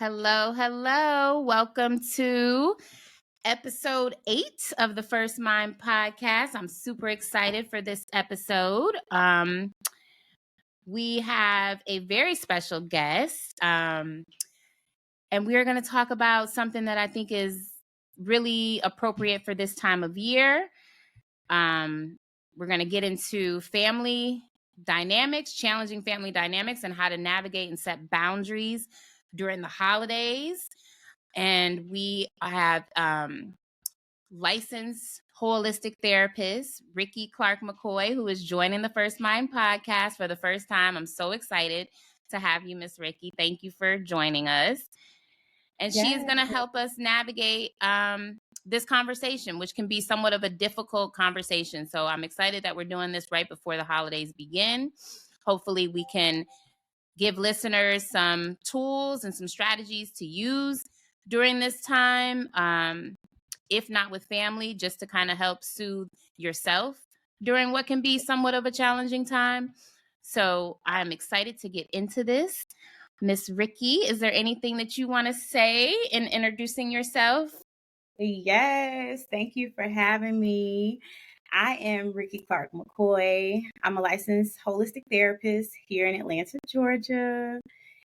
Hello, hello. Welcome to episode 8 of the First Mind podcast. I'm super excited for this episode. We have a very special guest, and we are going to talk about something that I think is really appropriate for this time of year. We're going to get into family dynamics, challenging family dynamics, and how to navigate and set boundaries during the holidays. And we have licensed holistic therapist Rikki McCoy, who is joining the First Mind podcast for the first time. I'm so excited to have you, Miss Rikki. Thank you for joining us. And she is going to help us navigate this conversation, which can be somewhat of a difficult conversation. So I'm excited that we're doing this right before the holidays begin. Hopefully we can give listeners some tools and some strategies to use during this time, if not with family, just to kind of help soothe yourself during what can be somewhat of a challenging time. So I'm excited to get into this. Miss Rikki, is there anything that you want to say in introducing yourself? Yes, thank you for having me. I am Rikki McCoy. I'm a licensed holistic therapist here in Atlanta, Georgia.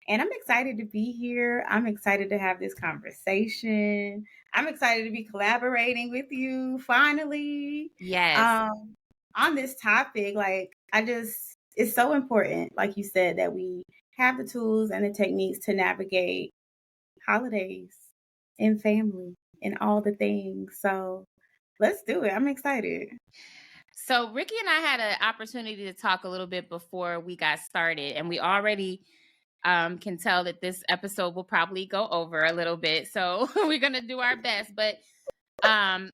And I'm excited to be here. I'm excited to have this conversation. I'm excited to be collaborating with you finally. Yes. On this topic, it's so important, like you said, that we have the tools and the techniques to navigate holidays and family and all the things. So let's do it. I'm excited. So Rikki and I had an opportunity to talk a little bit before we got started, and we already can tell that this episode will probably go over a little bit. So we're going to do our best. But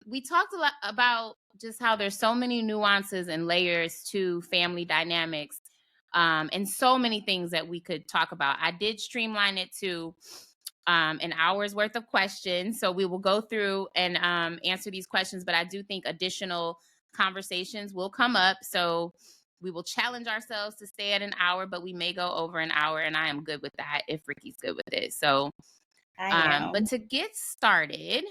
we talked a lot about just how there's so many nuances and layers to family dynamics, and so many things that we could talk about. I did streamline it to an hour's worth of questions. So we will go through and answer these questions, but I do think additional conversations will come up. So we will challenge ourselves to stay at an hour, but we may go over an hour, and I am good with that if Rikki's good with it. So, but to get started,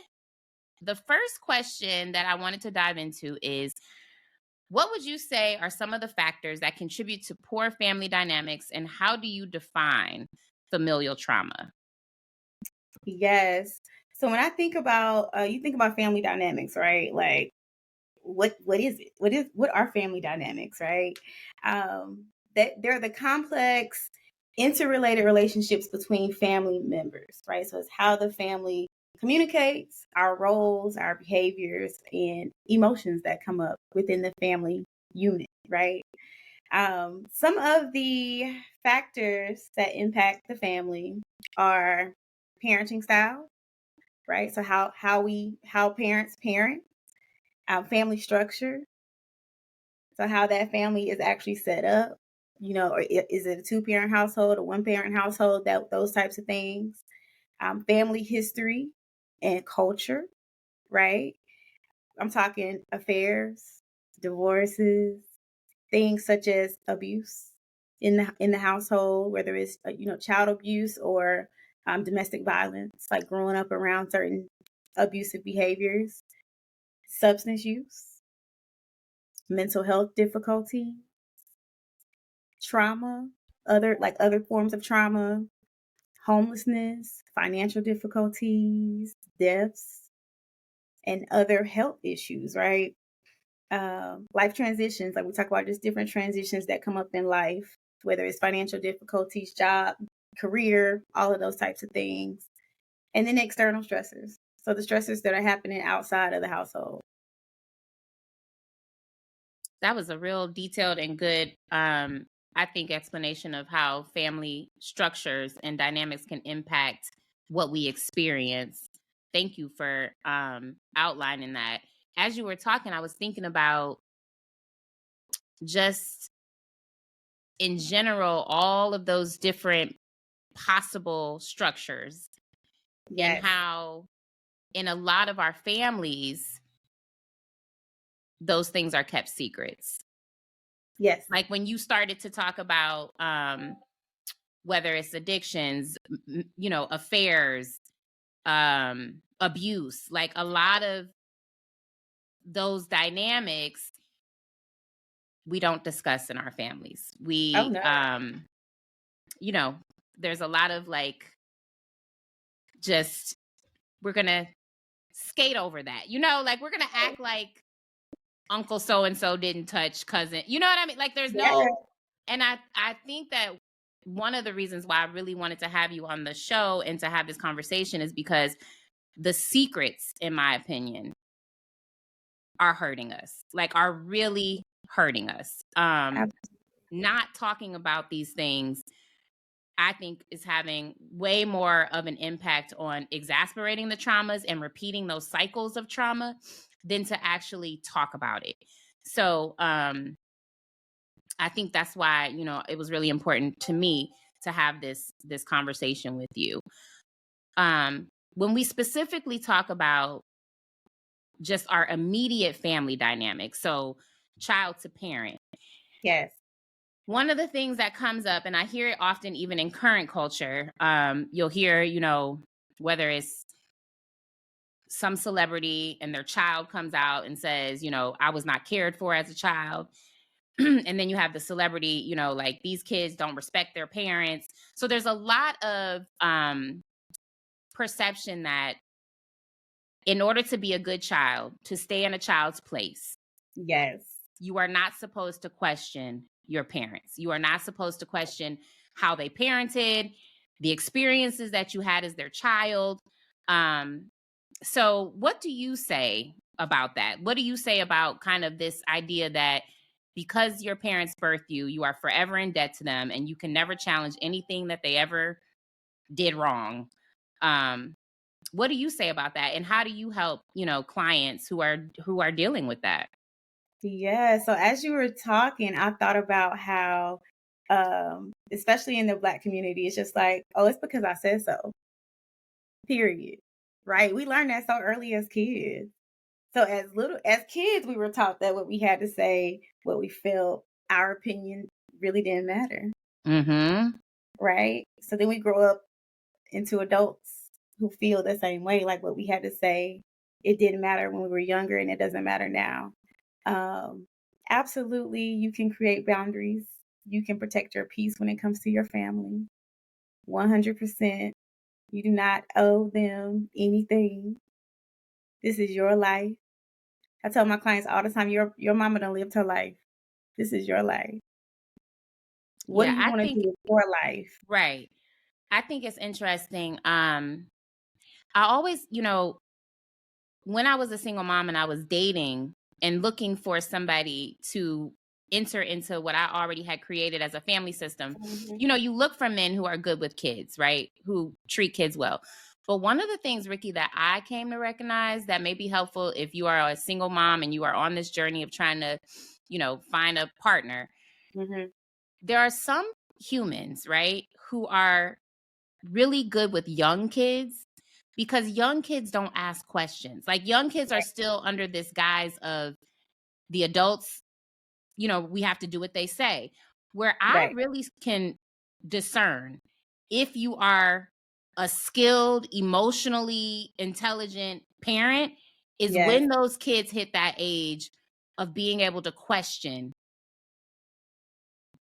the first question that I wanted to dive into is, what would you say are some of the factors that contribute to poor family dynamics, and how do you define familial trauma? Yes. So when I think about, you think about family dynamics, right? Like, what is it? What are family dynamics, right? That they're the complex, interrelated relationships between family members, right? So it's how the family communicates, our roles, our behaviors, and emotions that come up within the family unit, right? Some of the factors that impact the family are parenting style, right? So how parents parent, family structure, so how that family is actually set up, or is it a 2-parent household or 1-parent household? Those types of things. Family history and culture, right? I'm talking affairs, divorces, things such as abuse in the household, whether it's child abuse or domestic violence, like growing up around certain abusive behaviors, substance use, mental health difficulty, trauma, other forms of trauma, homelessness, financial difficulties, deaths, and other health issues, right? Life transitions, like we talk about just different transitions that come up in life, whether it's financial difficulties, job, career, all of those types of things. And then external stressors. So the stressors that are happening outside of the household. That was a real detailed and good, I think, explanation of how family structures and dynamics can impact what we experience. Thank you for outlining that. As you were talking, I was thinking about just in general, all of those different possible structures. Yes. And how in a lot of our families, those things are kept secrets. Yes. Like when you started to talk about whether it's addictions, affairs, abuse, like a lot of those dynamics we don't discuss in our families. Oh We, no. there's a lot of like, just, we're going to skate over that, like we're going to act like Uncle so-and-so didn't touch cousin. You know what I mean? Like there's Yeah. no, and I think that one of the reasons why I really wanted to have you on the show and to have this conversation is because the secrets, in my opinion, are hurting us, like are really hurting us. Not talking about these things, I think, is having way more of an impact on exasperating the traumas and repeating those cycles of trauma than to actually talk about it. So I think that's why, it was really important to me to have this conversation with you. When we specifically talk about just our immediate family dynamics, so child to parent. Yes. One of the things that comes up, and I hear it often even in current culture, you'll hear, whether it's some celebrity and their child comes out and says, I was not cared for as a child. And then you have the celebrity, like these kids don't respect their parents. So there's a lot of perception that in order to be a good child, to stay in a child's place, Yes. you are not supposed to question your parents. You are not supposed to question how they parented, the experiences that you had as their child. So what do you say about that? What do you say about kind of this idea that because your parents birthed you, you are forever in debt to them and you can never challenge anything that they ever did wrong? What do you say about that? And how do you help, clients who are dealing with that? Yeah. So as you were talking, I thought about how, especially in the Black community, it's just like, oh, it's because I said so. Period. Right? We learned that so early as kids. So as kids, we were taught that what we had to say, what we felt, our opinion really didn't matter. Mm-hmm. Right? So then we grow up into adults who feel the same way, like what we had to say, it didn't matter when we were younger and it doesn't matter now. Absolutely, you can create boundaries. You can protect your peace when it comes to your family. 100%. You do not owe them anything. This is your life. I tell my clients all the time, your mama done lived her life. This is your life. What do Yeah, you I want to do think, with your life? right. I think it's interesting. I always, when I was a single mom and I was dating and looking for somebody to enter into what I already had created as a family system, Mhm. you look for men who are good with kids, right? Who treat kids well. But one of the things, Rikki, that I came to recognize that may be helpful if you are a single mom and you are on this journey of trying to, find a partner, Mhm. there are some humans, right, who are really good with young kids because young kids don't ask questions. Like young kids are still under this guise of the adults, we have to do what they say. Where I Right. really can discern if you are a skilled, emotionally intelligent parent is Yes. when those kids hit that age of being able to question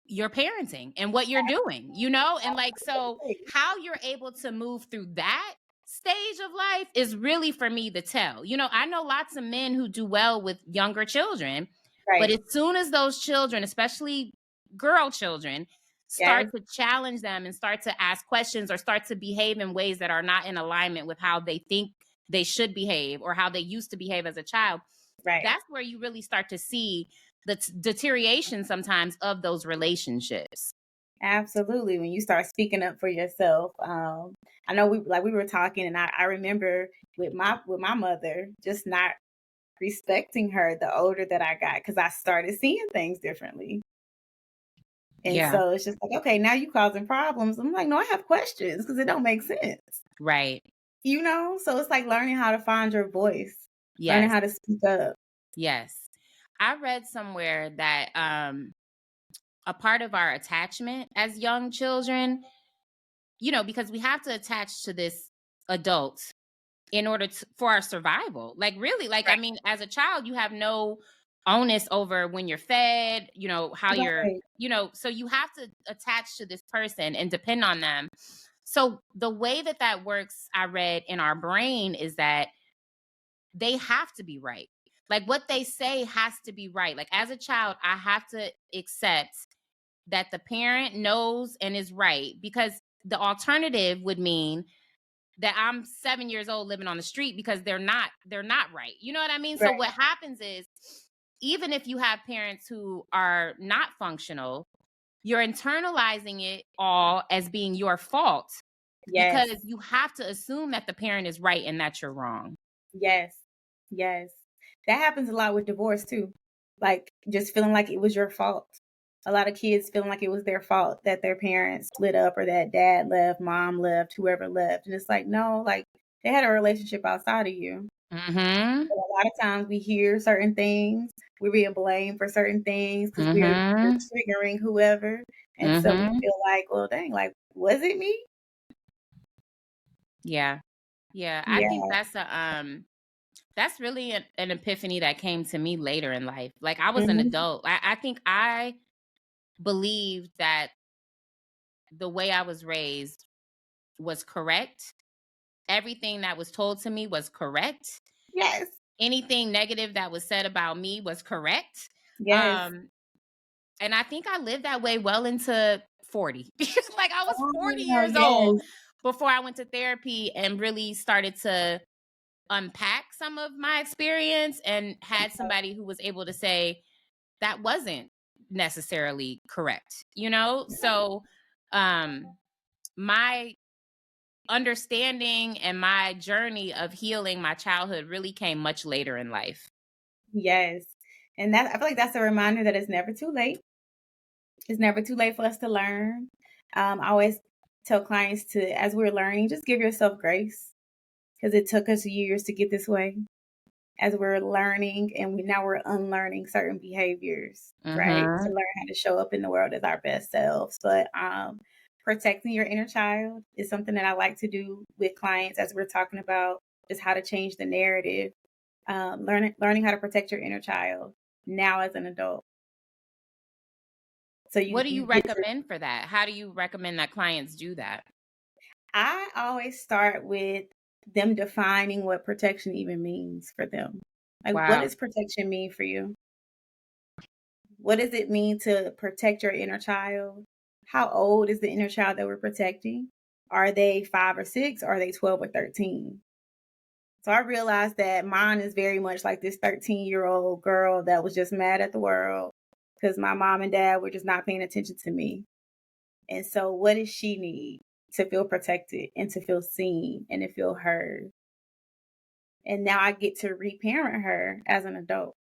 your parenting and what you're doing, and like, so how you're able to move through that stage of life is really for me to tell. I know lots of men who do well with younger children, but Right. as soon as those children, especially girl children, start Yes. to challenge them and start to ask questions or start to behave in ways that are not in alignment with how they think they should behave or how they used to behave as a child, Right. that's where you really start to see the deterioration sometimes of those relationships. Absolutely. When you start speaking up for yourself, I know we were talking, and I remember with my mother just not respecting her the older that I got because I started seeing things differently. And Yeah. so it's just like, okay, now you causing problems. I'm like, no, I have questions because it don't make sense. Right. So it's like learning how to find your voice, learning Yes. how to speak up. Yes. I read somewhere that a part of our attachment as young children because we have to attach to this adult in order for our survival. Like, really, like, I Right. mean, as a child, you have no onus over when you're fed, how you're, Right. so you have to attach to this person and depend on them. So the way that works, I read, in our brain is that they have to be right. Like, what they say has to be right. Like, as a child, I have to accept that the parent knows and is right, because the alternative would mean that I'm 7 years old living on the street because they're not right. You know what I mean? So Right. what happens is, even if you have parents who are not functional, you're internalizing it all as being your fault, Yes. because you have to assume that the parent is right and that you're wrong. Yes. Yes. That happens a lot with divorce too. Like, just feeling like it was your fault. A lot of kids feeling like it was their fault that their parents split up, or that dad left, mom left, whoever left. And it's like, no, like, they had a relationship outside of you. Mhm. But a lot of times we hear certain things, we're being blamed for certain things because we're Mhm. triggering whoever. And so we Mhm. feel like, well, dang, like, was it me? Yeah. Yeah, I think Yeah. that's really an epiphany that came to me later in life. Like, I was an Mhm. adult. I think I believed that the way I was raised was correct. Everything that was told to me was correct. Yes. Anything negative that was said about me was correct. Yes. Um, and I think I lived that way well into 40. Like, I was 40 Oh, years old yes. before I went to therapy and really started to unpack some of my experience, and had somebody who was able to say that wasn't necessarily correct, So my understanding and my journey of healing my childhood really came much later in life. Yes. And that, I feel like that's a reminder that it's never too late. It's never too late for us to learn. I always tell clients to, as we're learning, just give yourself grace, because it took us years to get this way. As we're learning, and now we're unlearning certain behaviors, right? To Mhm. learn how to show up in the world as our best selves. But protecting your inner child is something that I like to do with clients, as we're talking about just how to change the narrative. Learning how to protect your inner child now as an adult. So What you do you you get to. recommend for that? How do you recommend that clients do that? I always start with them defining what protection even means for them. Like, what Wow. does protection mean for you? What does it mean to protect your inner child? How old is the inner child that we're protecting? Are they 5 or 6? Or are they 12 or 13? So I realized that mine is very much like this 13-year-old girl that was just mad at the world because my mom and dad were just not paying attention to me. And so, what does she need to feel protected and to feel seen and to feel heard? And now I get to reparent her as an adult,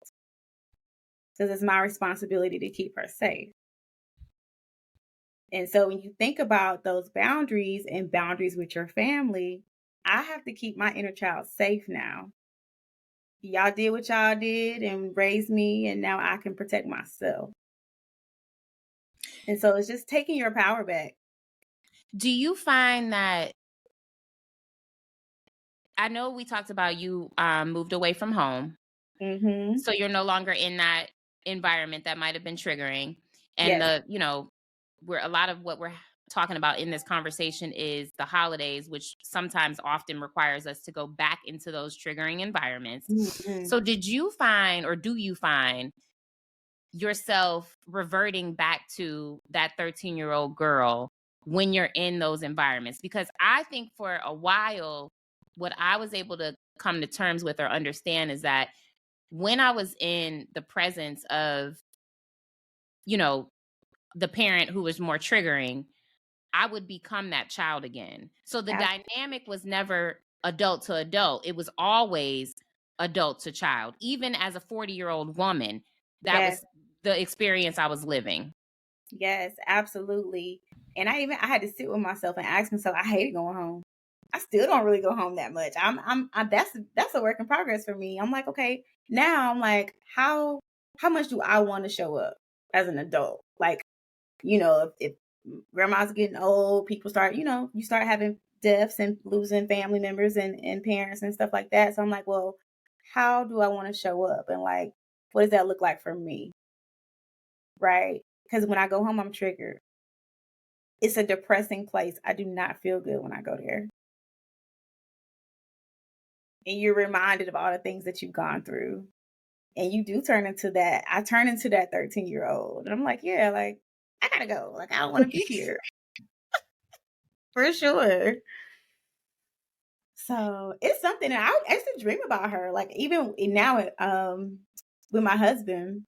because it's my responsibility to keep her safe. And so when you think about those boundaries and boundaries with your family, I have to keep my inner child safe now. Y'all did what y'all did and raised me, and now I can protect myself. And so it's just taking your power back. Do you find that, I know we talked about you moved away from home, Mm-hmm. so you're no longer in that environment that might have been triggering, and Yes. where a lot of what we're talking about in this conversation is the holidays, which sometimes often requires us to go back into those triggering environments. Mm-hmm. So did you find, or do you find yourself reverting back to that 13-year-old girl when you're in those environments? Because I think for a while, what I was able to come to terms with or understand is that when I was in the presence of, you know, the parent who was more triggering, I would become that child again. So the Ab- dynamic was never adult to adult. It was always adult to child. Even as a 40-year-old woman, that Yes. was the experience I was living. Yes, absolutely. And I had to sit with myself and ask myself, I hated going home. I still don't really go home that much. That's a work in progress for me. I'm like, okay, now I'm like, how much do I want to show up as an adult? Like, if grandma's getting old, people start, you start having deaths and losing family members and parents and stuff like that. So I'm like, well, how do I want to show up? And like, what does that look like for me? Right? Because when I go home, I'm triggered. It's a depressing place. I do not feel good when I go there. And you're reminded of all the things that you've gone through. And you do turn into that. I turn into that 13-year-old. And I'm like, yeah, like, I gotta go. Like, I don't want to be here. For sure. So it's something that I used to dream about her. Like, even now, with my husband,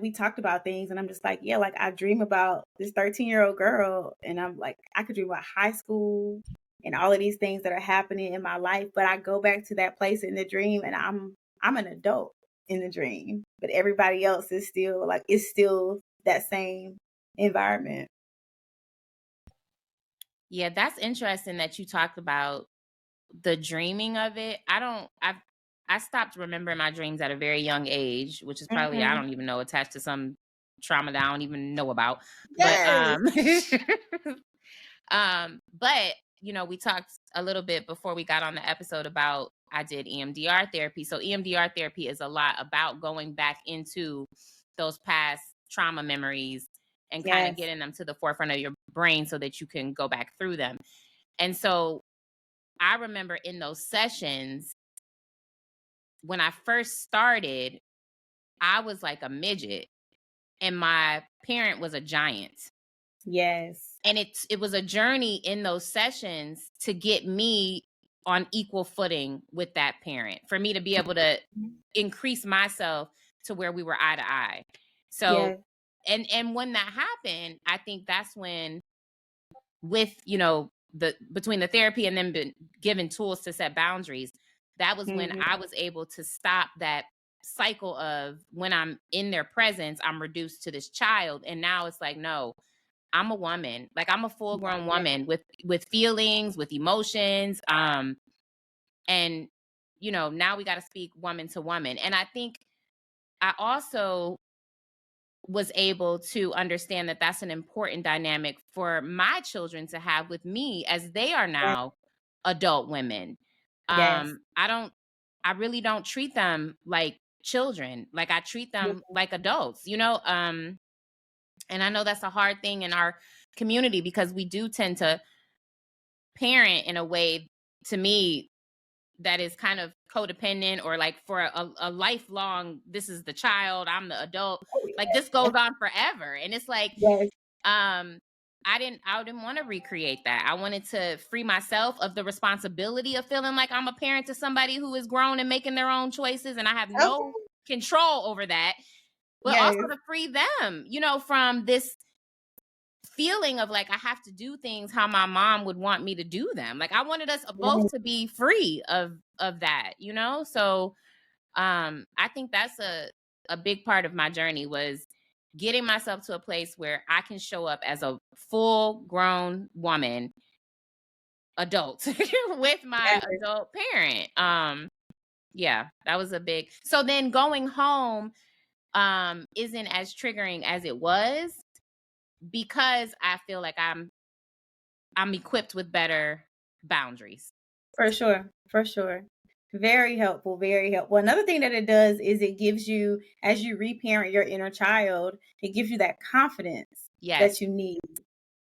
we talked about things, and I'm just like, yeah, like I dream about this 13-year-old girl, and I'm like, I could dream about high school and all of these things that are happening in my life. But I go back to that place in the dream, and I'm an adult in the dream, but everybody else is still like, it's still that same environment. Yeah, that's interesting that you talked about the dreaming of it. I stopped remembering my dreams at a very young age, which is probably, I Hmm. don't even know, attached to some trauma that I don't even know about. But Yes. but we talked a little bit before we got on the episode about I did EMDR therapy. So EMDR therapy is a lot about going back into those past trauma memories and kind of Yes. getting them to the forefront of your brain so that you can go back through them. And so I remember in those sessions, when I first started, I was like a midget and my parent was a giant. Yes. And it was a journey in those sessions to get me on equal footing with that parent, for me to be able to increase myself to where we were eye to eye. So, Yes. and when that happened, I think that's when, with the between the therapy and then been given tools to set boundaries, that was when Hmm. I was able to stop that cycle of, when I'm in their presence, I'm reduced to this child. And now it's like, no, I'm a woman. Like, I'm a full grown Yeah. woman with feelings, with emotions. And now we got to speak woman to woman. And I think I also was able to understand that that's an important dynamic for my children to have with me as they are Yeah. now adult women. Yes. I really don't treat them like children. Like, I treat them like adults, and I know that's a hard thing in our community because we do tend to parent in a way, to me, that is kind of codependent, or like for a lifelong, this is the child, I'm the adult. Oh, Like, this yeah. goes on forever. And it's like, Yes. um, I didn't want to recreate that. I wanted to free myself of the responsibility of feeling like I'm a parent to somebody who is grown and making their own choices, and I have no Okay. control over that. But also Yes. to free them, from this feeling of like, I have to do things how my mom would want me to do them. Like, I wanted us both Yes. to be free of that, So I think that's a big part of my journey, was getting myself to a place where I can show up as a full grown woman, adult, with my Yes. adult parent. Yeah, that was a big. So then going home isn't as triggering as it was, because I feel like I'm equipped with better boundaries. For sure. For sure. Very helpful. Very helpful. Another thing that it does is it gives you, as you reparent your inner child, it gives you that confidence Yes. that you need.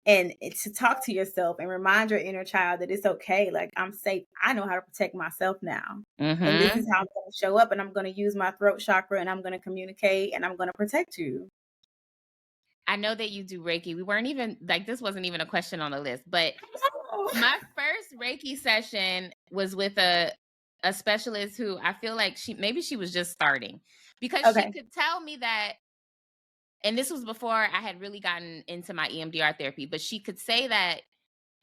And to talk to yourself and remind your inner child that it's okay. Like, I'm safe. I know how to protect myself now. And this Mm-hmm. is how I'm going to show up, and I'm going to use my throat chakra, and I'm going to communicate, and I'm going to protect you. I know that you do Reiki. We weren't even like, this wasn't even a question on the list, but my first Reiki session was with a specialist who I feel like she was just starting, because she Okay. could tell me that, and this was before I had really gotten into my EMDR therapy, but she could say that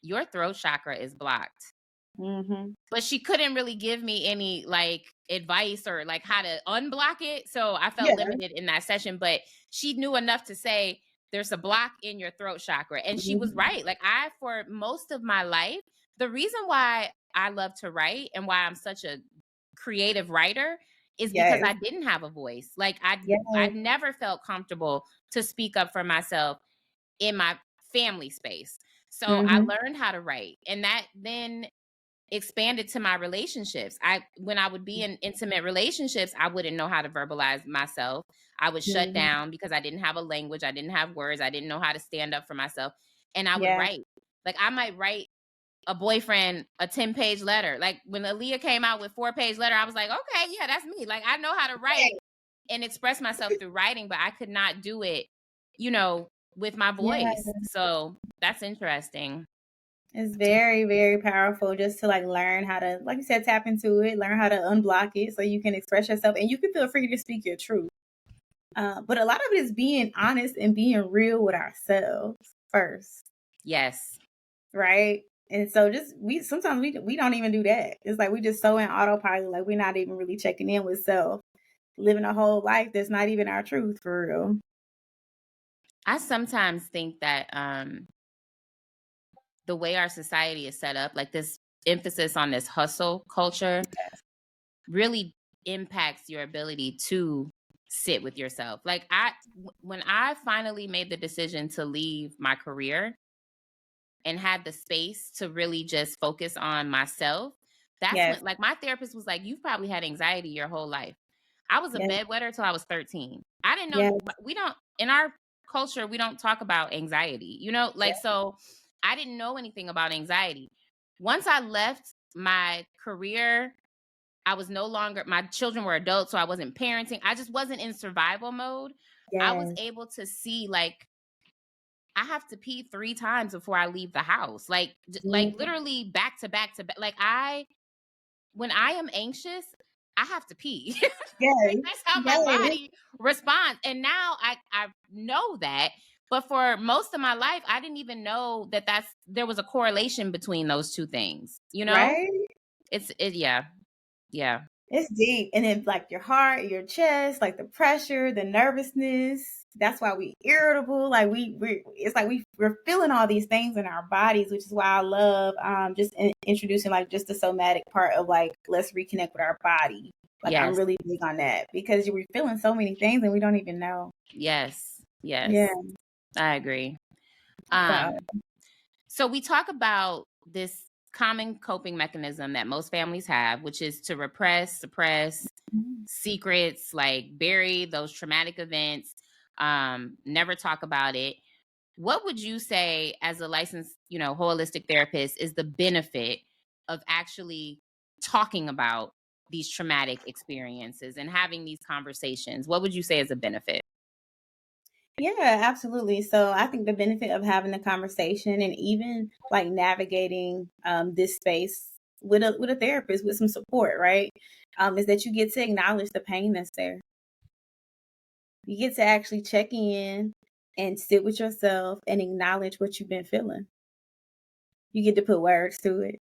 your throat chakra is blocked. Mm-hmm. But she couldn't really give me any like advice or like how to unblock it. So I felt Yeah. limited in that session, but she knew enough to say there's a block in your throat chakra. And she was Mhm. right. Like, for most of my life, the reason why I love to write and why I'm such a creative writer is because Yes. I didn't have a voice. Like, I Yes. never felt comfortable to speak up for myself in my family space. So I Mm-hmm. learned how to write, and that then expanded to my relationships. When I would be in intimate relationships, I wouldn't know how to verbalize myself. I would shut Mm-hmm. down because I didn't have a language, I didn't have words, I didn't know how to stand up for myself, and I would Yeah. write. Like I might write a boyfriend a 10-page letter. Like when Aaliyah came out with 4-page letter, I was like, okay, yeah, that's me. Like I know how to write and express myself through writing, but I could not do it, with my Yeah. voice. So that's interesting. It's very, very powerful just to like learn how to, like you said, tap into it, learn how to unblock it so you can express yourself and you can feel free to speak your truth. But a lot of it is being honest and being real with ourselves first. Yes. Right. And so sometimes we don't even do that. It's like we just so in autopilot, like we're not even really checking in with self, living a whole life that's not even our truth for real. I sometimes think that the way our society is set up, like this emphasis on this hustle culture, really impacts your ability to sit with yourself. Like when I finally made the decision to leave my career and had the space to really just focus on myself, that's Yes. when, like, my therapist was like, you've probably had anxiety your whole life. I was a Yes. bedwetter till I was 13. I didn't know, Yes. we don't, in our culture, we don't talk about anxiety, like, so I didn't know anything about anxiety. Once I left my career, I was no longer, my children were adults, so I wasn't parenting. I just wasn't in survival mode. I was Yes. able to see, like, I have to pee 3 times before I leave the house. Like Mhm. literally back to back to back. Like when I am anxious, I have to pee. Yes. Like that's how my Yes. body responds. And now I know that. But for most of my life, I didn't even know that there was a correlation between those two things. Right. Yeah. Yeah. It's deep. And then like your heart, your chest, like the pressure, the nervousness. That's why we irritable. Like it's like we're feeling all these things in our bodies, which is why I love just introducing like just the somatic part of like let's reconnect with our body. Like I'm Yes. really big on that because we're feeling so many things and we don't even know. Yes. Yes. Yeah. I agree. So So we talk about this common coping mechanism that most families have, which is to repress, suppress secrets, like bury those traumatic events, never talk about it. What would you say, as a licensed, holistic therapist, is the benefit of actually talking about these traumatic experiences and having these conversations? What would you say is a benefit? yeah, absolutely. So I think the benefit of having the conversation and even like navigating this space with a therapist with some support, right? Is that you get to acknowledge the pain that's there. You get to actually check in and sit with yourself and acknowledge what you've been feeling. You get to put words to it,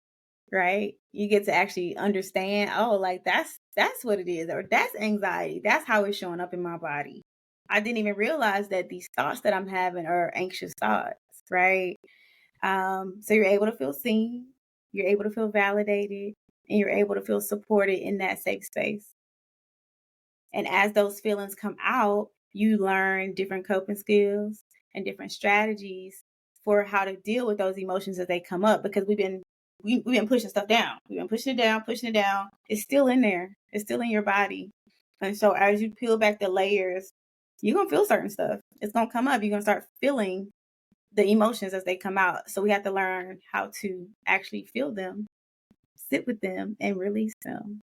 right? You get to actually understand, oh, like that's what it is, or that's anxiety. That's how it's showing up in my body. I didn't even realize that these thoughts that I'm having are anxious thoughts, right? So you're able to feel seen, you're able to feel validated, and you're able to feel supported in that safe space. And as those feelings come out, you learn different coping skills and different strategies for how to deal with those emotions as they come up because we've been pushing stuff down. We've been pushing it down, pushing it down. It's still in there. It's still in your body. And so as you peel back the layers, you're gonna feel certain stuff. It's gonna come up. You're gonna start feeling the emotions as they come out. So we have to learn how to actually feel them, sit with them, and release them.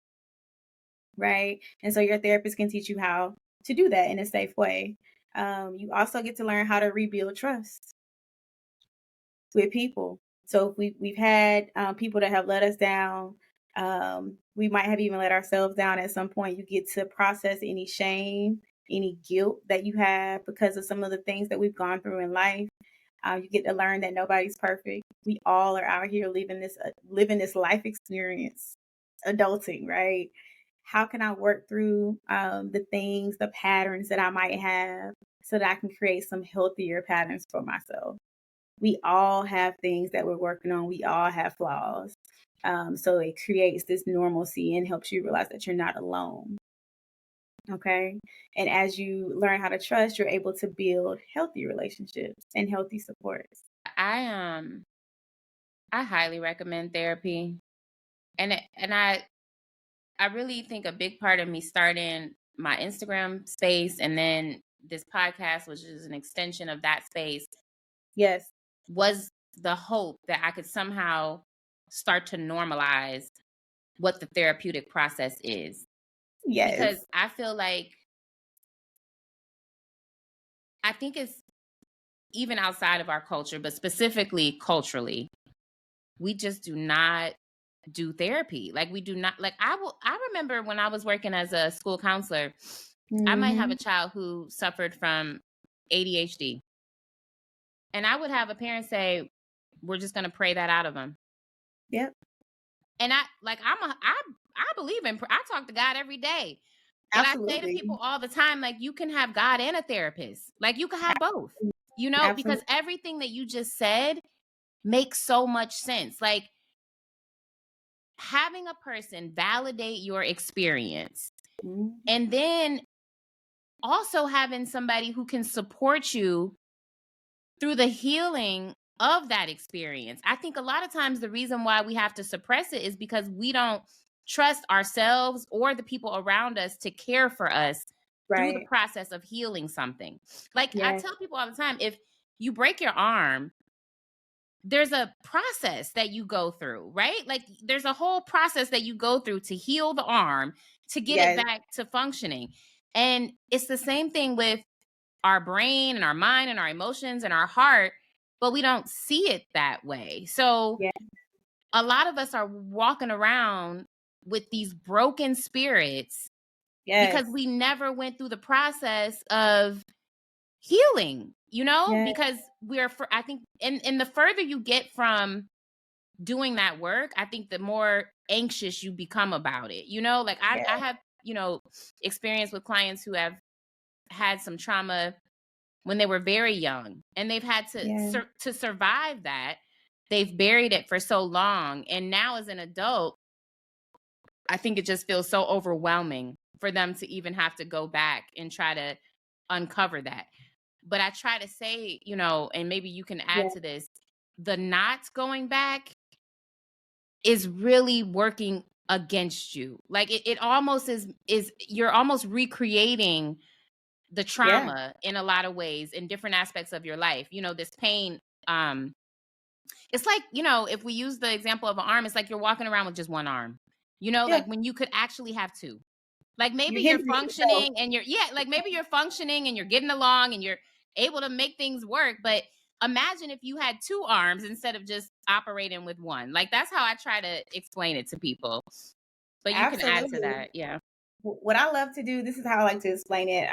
Right. And so your therapist can teach you how to do that in a safe way. You also get to learn how to rebuild trust with people. So if we've had people that have let us down, we might have even let ourselves down at some point. You get to process any shame, any guilt that you have because of some of the things that we've gone through in life. You get to learn that nobody's perfect. We all are out here living this life experience, adulting, right? How can I work through the things, the patterns that I might have so that I can create some healthier patterns for myself? We all have things that we're working on. We all have flaws. So it creates this normalcy and helps you realize that you're not alone. Okay. And as you learn how to trust, you're able to build healthy relationships and healthy supports. I highly recommend therapy. And I really think a big part of me starting my Instagram space and then this podcast, which is an extension of that space, Yes. was the hope that I could somehow start to normalize what the therapeutic process is. Because Yes. I feel like, I think it's even outside of our culture, but specifically culturally, we just do not do therapy. Like we do not, like I remember when I was working as a school counselor, I might have a Hmm. child who suffered from ADHD. And I would have a parent say, we're just going to pray that out of them. Yep. And I believe in, I talk to God every day. But I say to Absolutely. people all the time, like, you can have God and a therapist. Like, you can have both, because Absolutely. everything that you just said makes so much sense. Like, having a person validate your experience Mhm. and then also having somebody who can support you through the healing of that experience. I think a lot of times the reason why we have to suppress it is because we don't trust ourselves or the people around us to care for us through the Right. process of healing something. Like I Yes. tell people all the time, if you break your arm, there's a process that you go through, right? Like there's a whole process that you go through to heal the arm, to get it Yes. back to functioning. And it's the same thing with our brain and our mind and our emotions and our heart, but we don't see it that way. So Yes. a lot of us are walking around with these broken spirits because Yes. we never went through the process of healing, Yes. because I think, and the further you get from doing that work, I think the more anxious you become about it. Like I Yes. have, experience with clients who have had some trauma when they were very young, and they've had to Yes. to survive that. They've buried it for so long, and now as an adult, I think it just feels so overwhelming for them to even have to go back and try to uncover that. But I try to say, and maybe you can add Yes. to this, the not going back is really working against you. Like it almost is you're almost recreating the Yeah. trauma in a lot of ways in different aspects of your life. This pain, it's like, if we use the example of an arm, it's like you're walking around with just one arm. Yeah. Like when you could actually have two. Like maybe You're you're hindering yourself. functioning and like maybe you're functioning and you're getting along and you're able to make things work, but imagine if you had two arms instead of just operating with one. Like that's how I try to explain it to people. But you can add to Absolutely. that. Yeah. What I love to do, this is how I like to explain it.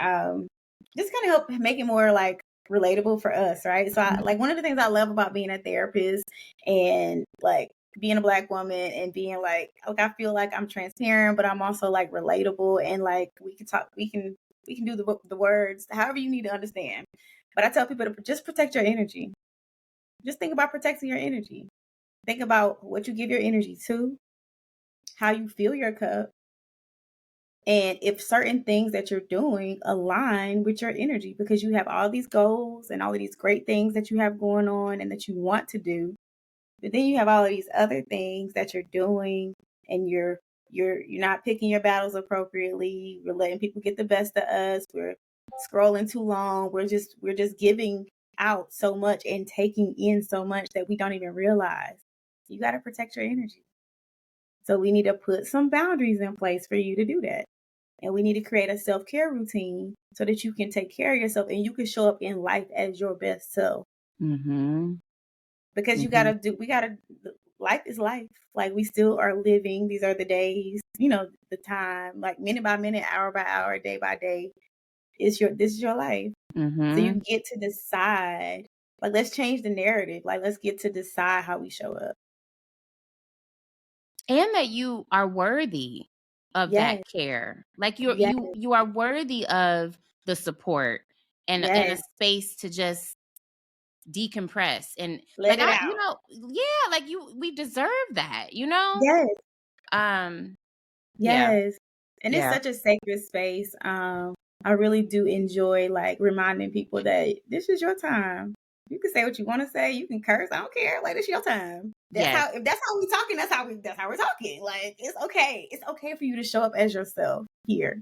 Just kind of help make it more like relatable for us, right? So like one of the things I love about being a therapist and like being a Black woman and being like I feel like I'm transparent, but I'm also like relatable, and like we can talk, we can do the words however you need to understand. But I tell people to just protect your energy. Just think about protecting your energy. Think about what you give your energy to, how you fill your cup, and if certain things that you're doing align with your energy, because you have all these goals and all of these great things that you have going on and that you want to do, but then you have all of these other things that you're doing, and you're not picking your battles appropriately. We're letting people get the best of us. We're scrolling too long. We're just giving out so much and taking in so much that we don't even realize. You got to protect your energy. So we need to put some boundaries in place for you to do that. And we need to create a self-care routine so that you can take care of yourself and you can show up in life as your best self. Mm-hmm. Because Mm-hmm. life is life. Like we still are living. These are the days, the time, like minute by minute, hour by hour, day by day. This is your life. So Mm-hmm. you get to decide, like, let's change the narrative. Like, let's get to decide how we show up. And that you are worthy of that Yes. care. Like Yes. you are worthy of the support and a Yes. space to just decompress. And Let like it out. yeah, like we deserve that. Yes. Um yeah. Yes. And it's Yeah. such a sacred space. I really do enjoy like reminding people that this is your time. You can say what you want to say. You can curse. I don't care. Like it's your time. That's Yes. how. If that's how we talking, that's how we're talking. Like it's okay. It's okay for you to show up as yourself here.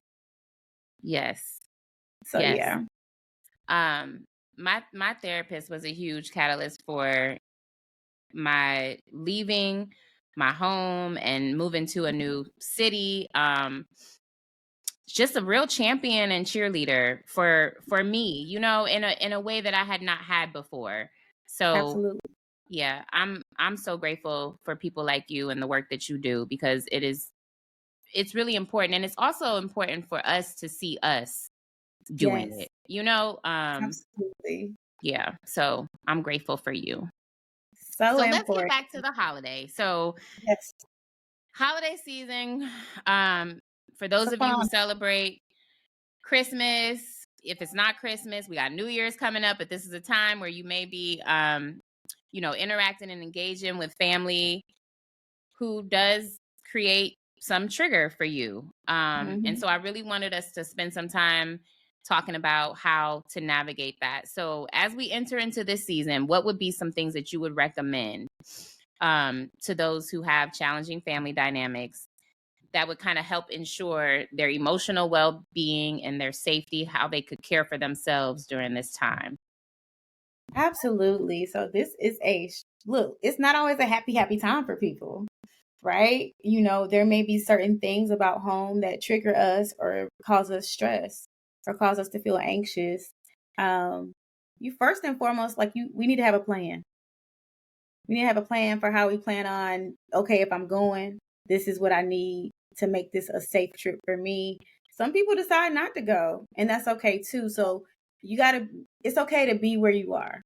Yes. So Yes. yeah, My therapist was a huge catalyst for my leaving my home and moving to a new city. Just a real champion and cheerleader for me, in a way that I had not had before. So absolutely. yeah, I'm so grateful for people like you and the work that you do, because it's really important, and it's also important for us to see us doing Yes, it. absolutely. Yeah, so I'm grateful for you. So So let's get important. back to the holiday. So Yes, holiday season, um, for those so of you who fun. celebrate Christmas, if it's not Christmas, we got New Year's coming up, but this is a time where you may be, interacting and engaging with family who does create some trigger for you. And Hmm. so I really wanted us to spend some time talking about how to navigate that. So as we enter into this season, what would be some things that you would recommend to those who have challenging family dynamics that would kind of help ensure their emotional well-being and their safety, how they could care for themselves during this time? Absolutely. So this is look. It's not always a happy time for people, right? There may be certain things about home that trigger us or cause us stress or cause us to feel anxious. You first and foremost, we need to have a plan. We need to have a plan for how we plan on, okay, if I'm going, this is what I need to make this a safe trip for me. Some people decide not to go, and that's okay too. So it's okay to be where you are.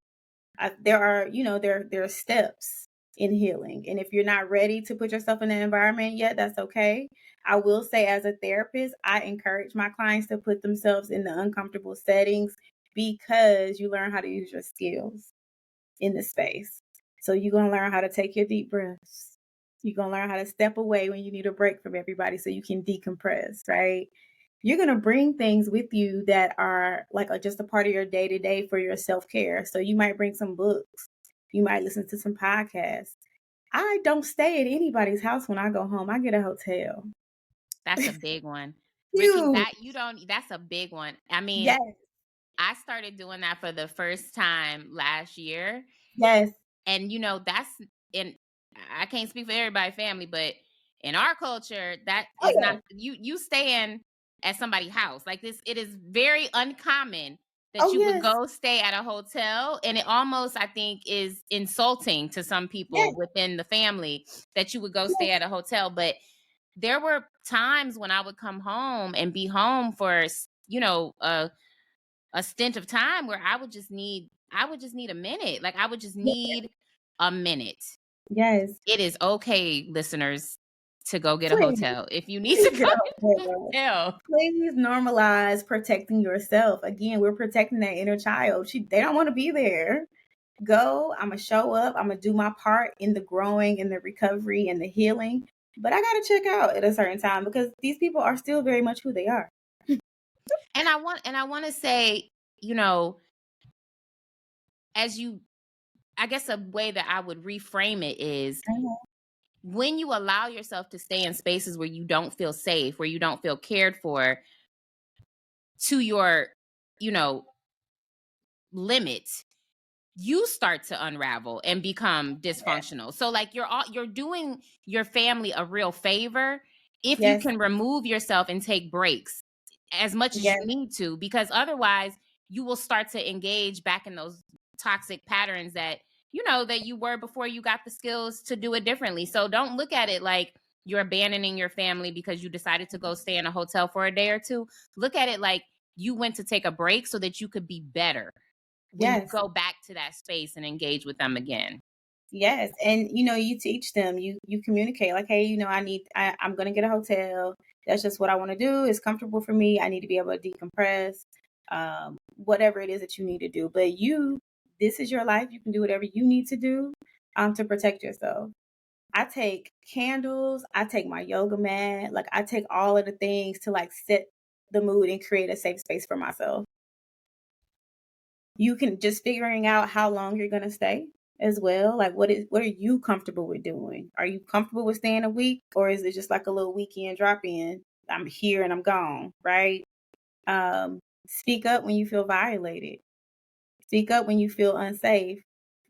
There are, there are steps in healing. And if you're not ready to put yourself in that environment yet, that's okay. I will say, as a therapist, I encourage my clients to put themselves in the uncomfortable settings because you learn how to use your skills in the space. So you're going to learn how to take your deep breaths. You're going to learn how to step away when you need a break from everybody so you can decompress, right? You're going to bring things with you that are just a part of your day to day for your self care. So you might bring some books. You might listen to some podcasts. I don't stay at anybody's house when I go home. I get a hotel. That's a big one. Rikki, Huge. that's a big one. I mean, Yes. I started doing that for the first time last year. Yes. And that's in I can't speak for everybody's family, but in our culture, that Oh, is not yeah. you staying at somebody's house. Like this, it is very uncommon that Oh, you would yes. go stay at a hotel. And it almost, I think, is insulting to some people Yes. within the family that you would go stay Yes. at a hotel. But there were times when I would come home and be home for, a stint of time where I would just need a minute. Like I would just need a minute. Yes. It is okay, listeners, to go get a Please. hotel. If you need to Please go get a get a hotel. hotel. Please normalize protecting yourself. Again, we're protecting that inner child. They don't want to be there. Go. I'm gonna show up. I'm gonna do my part in the growing, in the recovery, and the healing. But I gotta check out at a certain time because these people are still very much who they are. And I want to say, you know, as you I guess a way that I would reframe it is Mhm. when you allow yourself to stay in spaces where you don't feel safe, where you don't feel cared for, to your, you know, limit, you start to unravel and become dysfunctional. So like you're doing your family a real favor if you Yes. can remove yourself and take breaks as much as you Yes. need to, because otherwise you will start to engage back in those toxic patterns that you were before you got the skills to do it differently. So don't look at it like you're abandoning your family because you decided to go stay in a hotel for a day or two. Look at it like you went to take a break so that you could be better when you Yes. go back to that space and engage with them again. Yes. And you teach them, you communicate like, hey, I'm gonna get a hotel. That's just what I want to do. It's comfortable for me. I need to be able to decompress. Whatever it is that you need to do. But this is your life. You can do whatever you need to do to protect yourself. I take candles, I take my yoga mat, like I take all of the things to like set the mood and create a safe space for myself. You can just figuring out how long you're gonna stay as well. Like what are you comfortable with doing? Are you comfortable with staying a week, or is it just like a little weekend drop in? I'm here and I'm gone, right? Speak up when you feel violated. Speak up when you feel unsafe.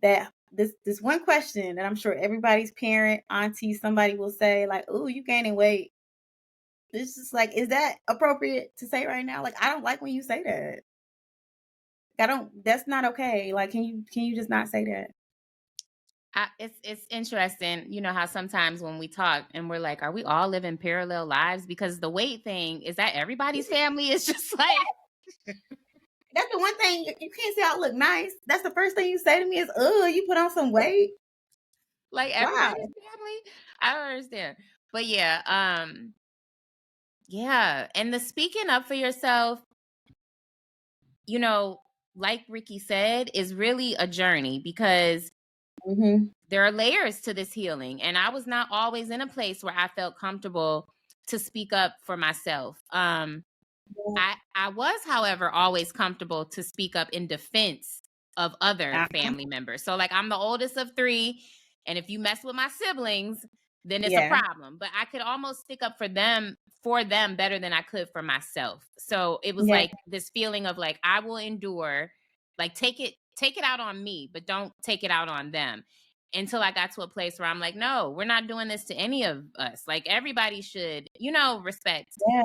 That this one question that I'm sure everybody's parent, auntie, somebody will say, like, "Oh, you gaining weight." It's just like, is that appropriate to say right now? Like, I don't like when you say that. I don't. That's not okay. Like, can you just not say that? It's interesting, you know, how sometimes when we talk and we're like, are we all living parallel lives? Because the weight thing is that everybody's family is just like, That's the one thing you can't say. I look nice. That's the first thing you say to me is, "Oh, you put on some weight." like Wow. everybody's family. I don't understand. But yeah. And the speaking up for yourself, you know, like Rikki said, is really a journey because Mm-hmm. there are layers to this healing. And I was not always in a place where I felt comfortable to speak up for myself. I was, however, always comfortable to speak up in defense of other Uh-huh. family members. So, like, I'm the oldest of three, and if you mess with my siblings, then it's a Yeah. problem. But I could almost stick up for them better than I could for myself. So it was Yeah. like this feeling of like I will endure, like take it out on me, but don't take it out on them. Until I got to a place where I'm like, no, we're not doing this to any of us. Like everybody should, respect. Yeah.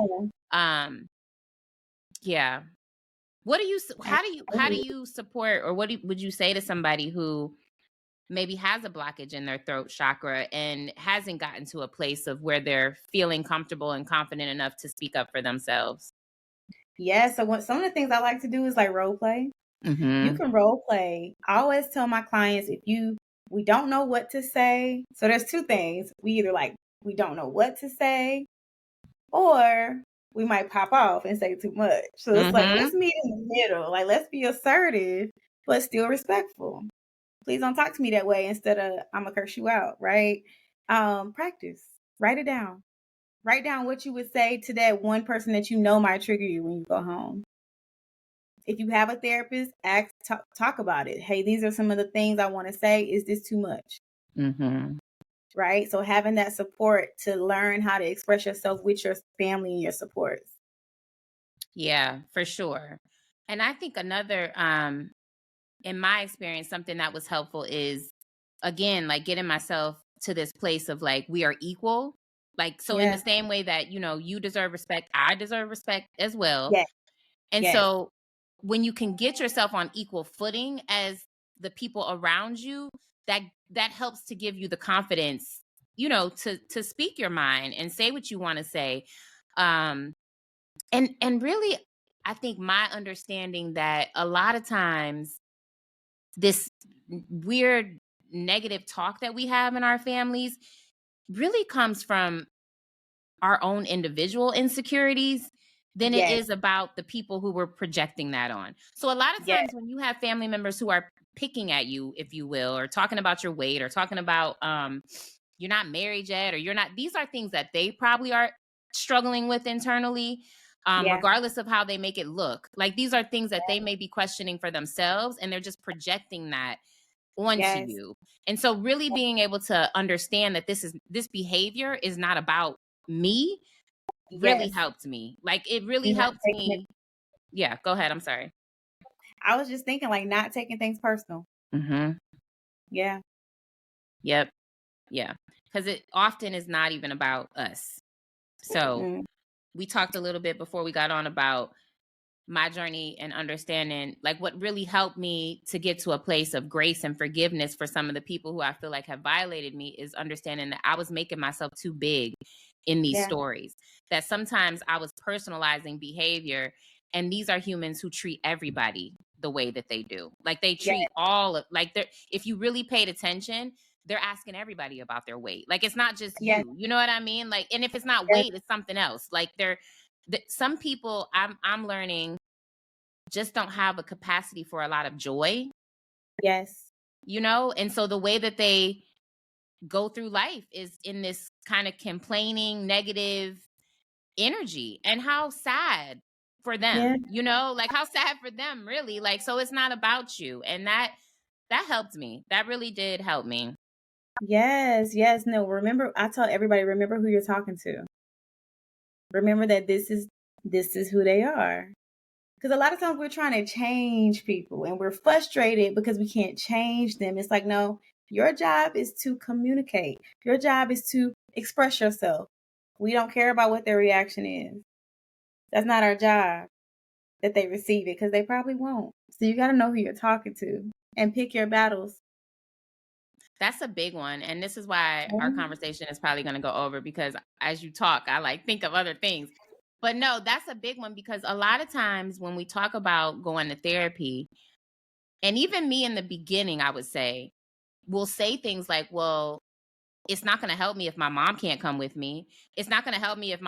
Um, yeah. What do you how do Absolutely. you support, or would you say to somebody who maybe has a blockage in their throat chakra and hasn't gotten to a place of where they're feeling comfortable and confident enough to speak up for themselves? Yeah. So some of the things I like to do is like role play. You Mhm. can role play. I always tell my clients we don't know what to say. So there's two things. We either like we don't know what to say, or we might pop off and say too much. So it's like let's Mhm. meet in the middle. Like let's be assertive but still respectful. Please don't talk to me that way instead of I'm gonna curse you out, right? Practice. Write it down. Write down what you would say to that one person that you know might trigger you when you go home. If you have a therapist, talk about it. Hey, these are some of the things I want to say. Is this too much? Mhm. Right? So having that support to learn how to express yourself with your family and your supports. Yeah, for sure. And I think another in my experience, something that was helpful is, again, like getting myself to this place of like we are equal. Like, so in the Yeah. same way that, you deserve respect, I deserve respect as well. Yes. And Yes. so when you can get yourself on equal footing as the people around you, that helps to give you the confidence, to speak your mind and say what you want to say. Um and really, I think my understanding that a lot of times this weird negative talk that we have in our families really comes from our own individual insecurities than it Yes. is about the people who we're projecting that on. So a lot of Yes. times when you have family members who are picking at you, if you will, or talking about your weight, or talking about you're not married yet, or you're not, these are things that they probably are struggling with internally, Yeah. regardless of how they make it look. Like these are things that they may be questioning for themselves, and they're just projecting that onto Yes. you. And so really being able to understand that this behavior is not about me really Yes. helped me. Like it really Not helped taking it. me. Yeah, go ahead. I'm sorry. I was just thinking like not taking things personal. Mhm. Yeah. Yep. Yeah. Cuz it often is not even about us. So, Mm. we talked a little bit before we got on about my journey and understanding, like what really helped me to get to a place of grace and forgiveness for some of the people who I feel like have violated me is understanding that I was making myself too big in these Yeah. stories, that sometimes I was personalizing behavior, and these are humans who treat everybody the way that they do. Like they Yeah. treat all of, like they're, if you really paid attention, they're asking everybody about their weight. Like it's not just Yeah. you know what I mean? Like, and if it's not Yes. weight, it's something else. Like some people I'm learning just don't have a capacity for a lot of joy, Yes. and so the way that they go through life is in this kind of complaining, negative energy. And how sad for Yeah. them, like how sad for them, really. Like, so it's not about you. And that helped me. That really did help me. Yes, yes. No, remember, I tell everybody, remember who you're talking to. Remember that this is who they are. Because a lot of times we're trying to change people and we're frustrated because we can't change them. It's like, no, your job is to communicate. Your job is to express yourself. We don't care about what their reaction is. That's not our job that they receive it, because they probably won't. So you got to know who you're talking to and pick your battles. That's a big one. And this is why our Mhm. conversation is probably going to go over, because as you talk, I like think of other things. But no, that's a big one, because a lot of times when we talk about going to therapy, and even me in the beginning, I would say, will say things like, well, it's not going to help me if my mom can't come with me. It's not going to help me if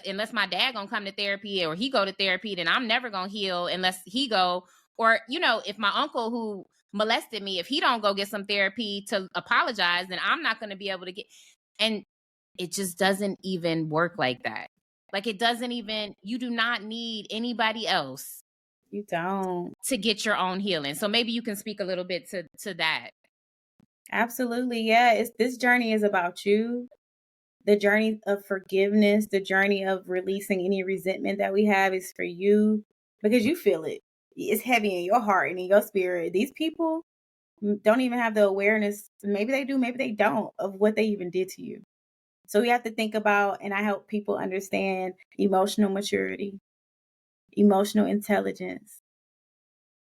unless my dad gonna come to therapy or he go to therapy, then I'm never going to heal unless he go. Or, if my uncle who molested me, if he don't go get some therapy to apologize, then I'm not going to be able to get. And it just doesn't even work like that. Like, it doesn't even, you do not need anybody else You don't. to get your own healing. So maybe you can speak a little bit to that. Absolutely. Yeah. This journey is about you. The journey of forgiveness, the journey of releasing any resentment that we have is for you, because you feel it. It's heavy in your heart and in your spirit. These people don't even have the awareness. Maybe they do, maybe they don't, of what they even did to you. So we have to think about, and I help people understand emotional maturity, emotional intelligence.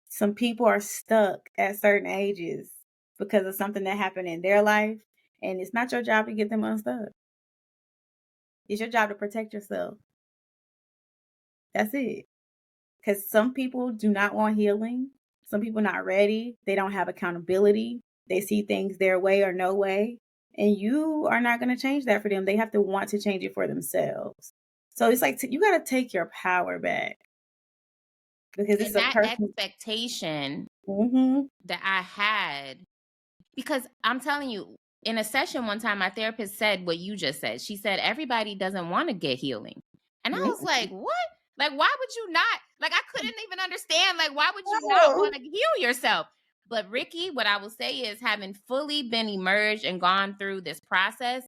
Some people are stuck at certain ages because of something that happened in their life, and it's not your job to get them unstuck. It's your job to protect yourself. That's it. Because some people do not want healing. Some people not ready. They don't have accountability. They see things their way or no way. And you are not going to change that for them. They have to want to change it for themselves. So it's like, you got to take your power back, because it's And a that person. expectation Mm-hmm. that I had, because I'm telling you, in a session one time, my therapist said what you just said. She said, everybody doesn't want to get healing. And I was like, what? Like, why would you not? Like, I couldn't even understand. Like, why would you not No. want to heal yourself? But Rikki, what I will say is, having fully been emerged and gone through this process,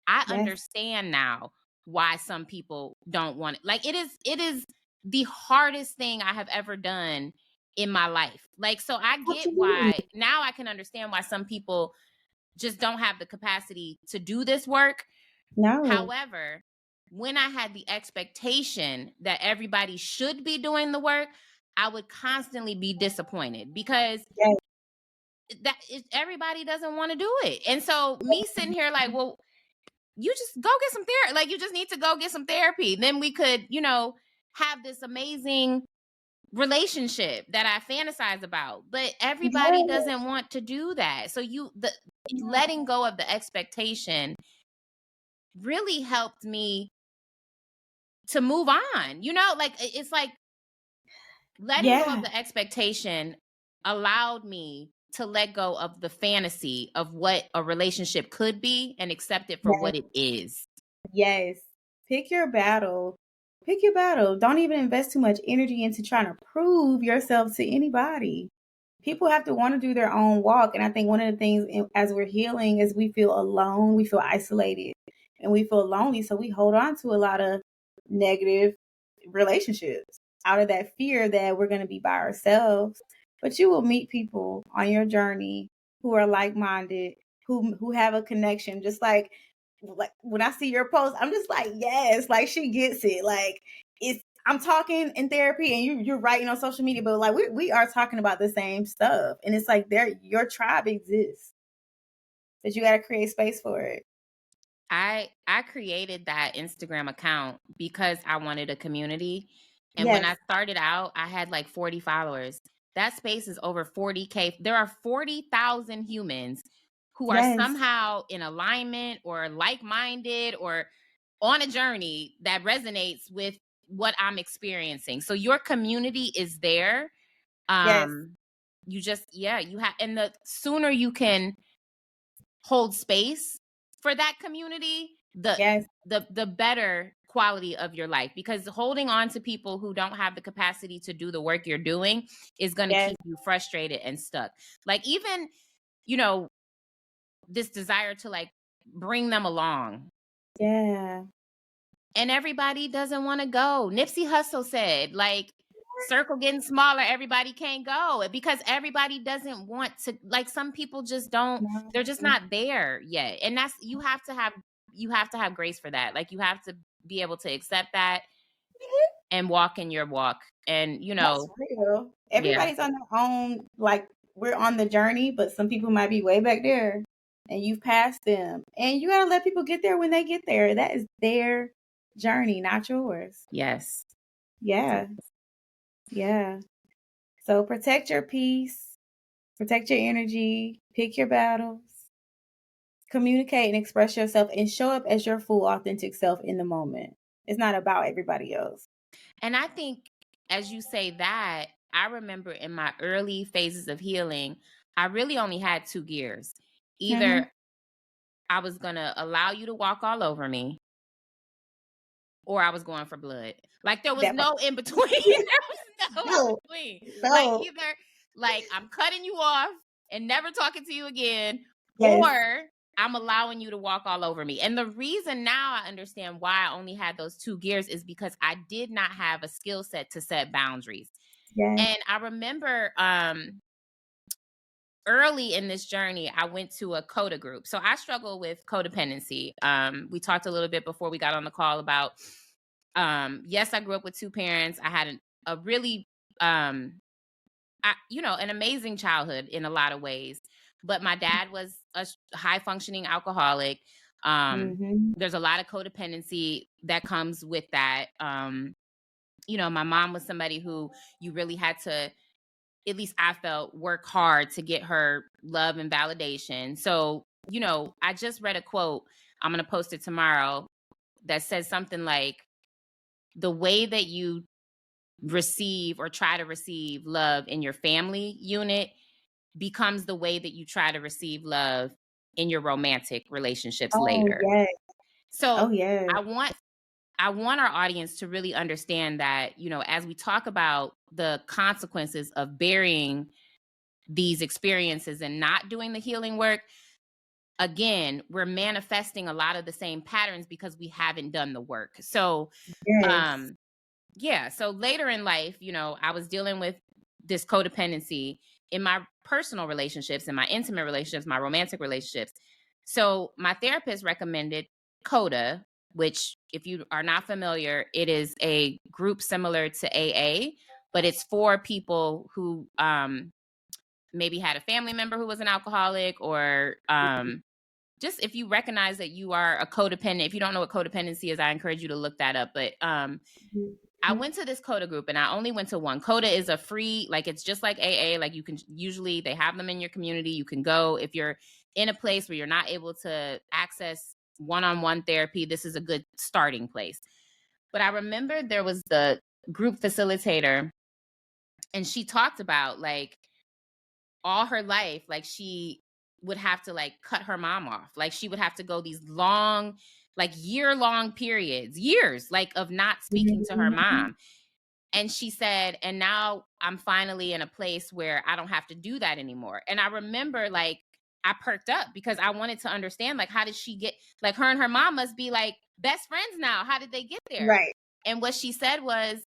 I Yes. understand now why some people don't want it. Like, it is the hardest thing I have ever done in my life. Like, so I get Absolutely. why now I can understand why some people just don't have the capacity to do this work. No. However, when I had the expectation that everybody should be doing the work, I would constantly be disappointed, because Yes. everybody doesn't want to do it. And so me sitting here like, well, you just go get some therapy. Like, you just need to go get some therapy. Then we could, have this amazing relationship that I fantasize about. But everybody Yes. doesn't want to do that. So the letting go of the expectation really helped me to move on. Like, it's like letting go of Yeah. the expectation allowed me to let go of the fantasy of what a relationship could be and accept it for Yes. what it is. Yes. Pick your battle. Pick your battle. Don't even invest too much energy into trying to prove yourself to anybody. People have to want to do their own walk. And I think one of the things as we're healing is we feel alone, we feel isolated, and we feel lonely. So we hold on to a lot of negative relationships out of that fear that we're going to be by ourselves. But you will meet people on your journey who are like-minded, who have a connection. Just like when I see your post, I'm just like, yes, like she gets it. Like, it's I'm talking in therapy and you're writing on social media, but like we are talking about the same stuff. And it's like your tribe exists. But you gotta create space for it. I created that Instagram account because I wanted a community. And when I Yes. started out, I had like 40 followers. That space is over 40K. There are 40,000 humans who are Yes. somehow in alignment or like-minded or on a journey that resonates with what I'm experiencing. So your community is there. Yes. You just, yeah, you have, and the sooner you can hold space for that community, Yes. the better quality of your life, because holding on to people who don't have the capacity to do the work you're doing is going to Yes. keep you frustrated and stuck. Like, even, you know, this desire to like bring them along, Yeah. and everybody doesn't want to go. Nipsey Hussle said, like, circle getting smaller, everybody can't go, because everybody doesn't want to. Like, some people just don't, they're just No. not there yet. And that's, you have to have grace for that. Like, you have to be able to accept that and walk in your walk. And, you That's know, real. yeah, Everybody's on their own, like we're on the journey, but some people might be way back there and you've passed them. And you gotta let people get there when they get there. That is their journey, not yours. yes. Yeah. Yeah. So protect your peace, protect your energy, pick your battles, communicate and express yourself, and show up as your full authentic self in the moment. It's not about everybody else. And I think, as you say that, I remember in my early phases of healing, I really only had two gears. Mm-hmm. Either I was going to allow you to walk all over me, or I was going for blood. Like, there was That part. no in between. There was no in No, between. Like, no. either like I'm cutting you off and never talking to you again, Yes. or I'm allowing you to walk all over me. And the reason now I understand why I only had those two gears is because I did not have a skill set to set boundaries. Yes. And I remember early in this journey, I went to a CODA group. So I struggle with codependency. We talked a little bit before we got on the call about, yes, I grew up with two parents. I had a really, an amazing childhood in a lot of ways. But my dad was a high functioning alcoholic. Mm-hmm. There's a lot of codependency that comes with that. My mom was somebody who you really had to, at least I felt, work hard to get her love and validation. So, I just read a quote, I'm going to post it tomorrow, that says something like, the way that you receive or try to receive love in your family unit becomes the way that you try to receive love in your romantic relationships Oh, later. yes. Oh, So yes. I want our audience to really understand that, as we talk about the consequences of burying these experiences and not doing the healing work, again, we're manifesting a lot of the same patterns because we haven't done the work. So, Yes. um, yeah. So later in life, I was dealing with this codependency in my personal relationships, in my intimate relationships, my romantic relationships. So my therapist recommended CODA, which, if you are not familiar, it is a group similar to AA, but it's for people who maybe had a family member who was an alcoholic, or just if you recognize that you are a codependent. If you don't know what codependency is, I encourage you to look that up. But I Mhm. went to this CODA group, and I only went to one. CODA is a free, like, it's just like AA. Like, you can usually, they have them in your community. You can go if you're in a place where you're not able to access one-on-one therapy. This is a good starting place. But I remember there was the group facilitator, and she talked about, like, all her life, like, she would have to, like, cut her mom off. Like, she would have to go these long, like, year-long periods, years, like, of not speaking to her Mhm. mom. And she said, and now I'm finally in a place where I don't have to do that anymore. And I remember, like, I perked up because I wanted to understand, like, how did she get, like, her and her mom must be like best friends now. How did they get there? Right. And what she said was,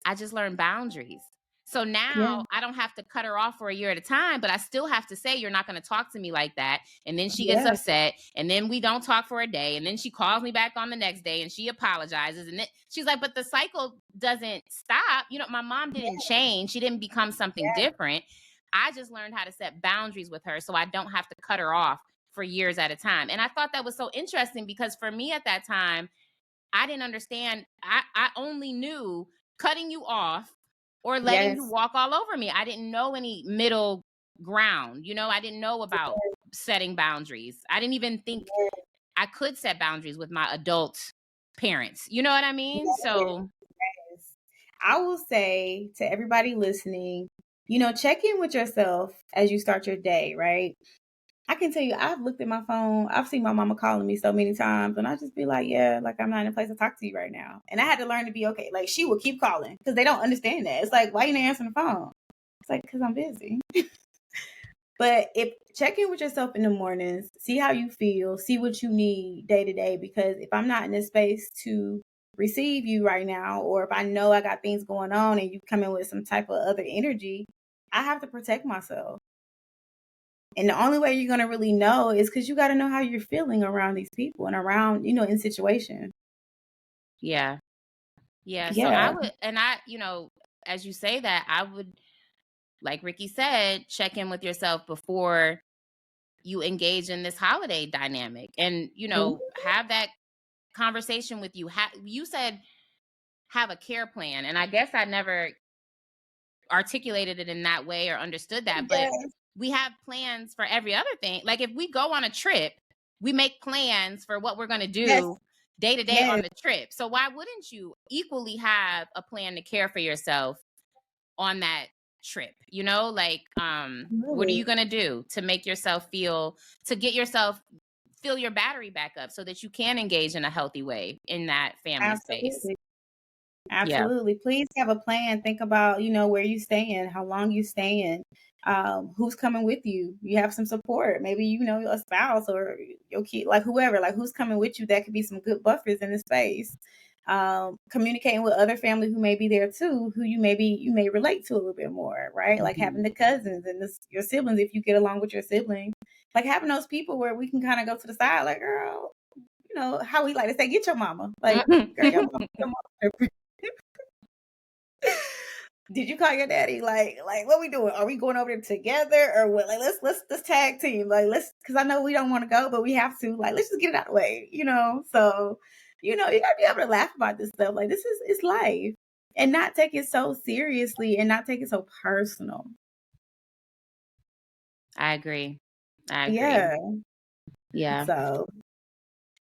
I just learned boundaries. So Yeah. now I don't have to cut her off for a year at a time, but I still have to say, you're not going to talk to me like that. And then she gets Yeah. upset, and then we don't talk for a day. And then she calls me back on the next day and she apologizes. And then she's like, but the cycle doesn't stop. My mom didn't change. She didn't become something Yeah. different. I just learned how to set boundaries with her so I don't have to cut her off for years at a time. And I thought that was so interesting because for me at that time, I didn't understand. I only knew cutting you off or letting you Yes. walk all over me. I didn't know any middle ground. I didn't know about setting boundaries. I didn't even think I could set boundaries with my adult parents. You know what I mean? Yes. So, Yes. I will say to everybody listening, check in with yourself as you start your day, right? I can tell you, I've looked at my phone. I've seen my mama calling me so many times, and I just be like, yeah, like I'm not in a place to talk to you right now. And I had to learn to be okay. Like she will keep calling because they don't understand that. It's like, why you not answering the phone? It's like, because I'm busy. But if check in with yourself in the mornings, see how you feel, see what you need day to day. Because if I'm not in a space to receive you right now, or if I know I got things going on and you come in with some type of other energy, I have to protect myself. And the only way you're going to really know is because you got to know how you're feeling around these people and around, in situations. Yeah. Yeah. So I Yeah. would, and as you say that, I would, like Rikki said, check in with yourself before you engage in this holiday dynamic and, Mhm. have that conversation with you. You said have a care plan. And I guess I never articulated it in that way or understood that, but Yes. we have plans for every other thing. Like if we go on a trip, we make plans for what we're going to Yes. do day to day on Yes. the trip. So why wouldn't you equally have a plan to care for yourself on that trip? Like what are Really. you going to do to make yourself fill your battery back up so that you can engage in a healthy way in that family space? Absolutely. Yeah. Absolutely. Please have a plan. Think about, where you staying, how long you staying, who's coming with you. You have some support. Maybe, a spouse or your kid, like whoever, like who's coming with you. That could be some good buffers in the space. Communicating with other family who may be there too, who you may relate to a little bit more, right? Like Mhm. having the cousins and your siblings, if you get along with your siblings, like having those people where we can kind of go to the side, like, girl, how we like to say, get your mama. Like, girl, your mama. Did you call your daddy? Like what we doing? Are we going over there together or what? Like let's tag team. Like because I know we don't want to go, but we have to. Like let's just get it out of the way. So you gotta be able to laugh about this stuff. Like this is it's life, and not take it so seriously and not take it so personal. I agree. Yeah. Yeah. So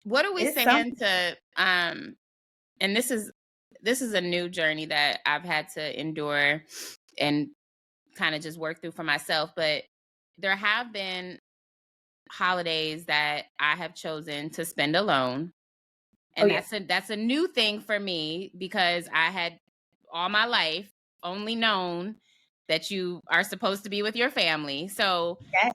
What are we it's saying something. to and this is a new journey that I've had to endure and kind of just work through for myself, but there have been holidays that I have chosen to spend alone. Oh And yeah. that's a new thing for me because I had all my life only known that you are supposed to be with your family. So That,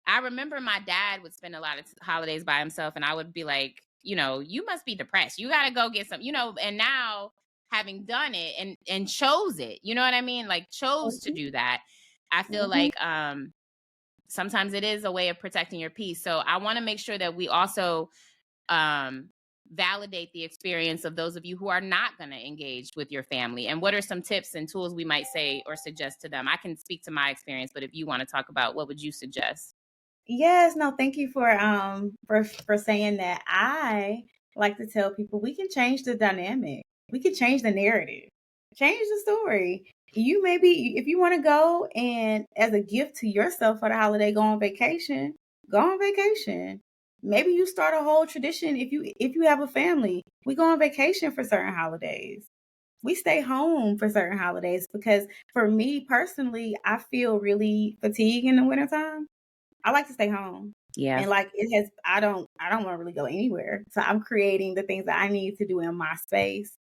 I remember my dad would spend a lot of holidays by himself, and I would be like, you must be depressed. You got to go get some, and now having done it and chose it, you know what I mean? Like chose to do that. I feel mm-hmm. like sometimes it is a way of protecting your peace. So I want to make sure that we also um validate the experience of those of you who are not going to engage with your family, and what are some tips and tools we might say or suggest to them. I can speak to my experience, but if you want to talk about, what would you suggest? Yes, no, thank you for saying that. I like to tell people we can change the dynamic. We can change the narrative. Change the story. You maybe if you want to go and as a gift to yourself for the holiday, go on vacation. Go on vacation. Maybe you start a whole tradition if you have a family. We go on vacation for certain holidays. We stay home for certain holidays because for me personally, I feel really fatigued in the wintertime. I like to stay home. Yeah. And like it has I don't want to really go anywhere. So I'm creating the things that I need to do in my space.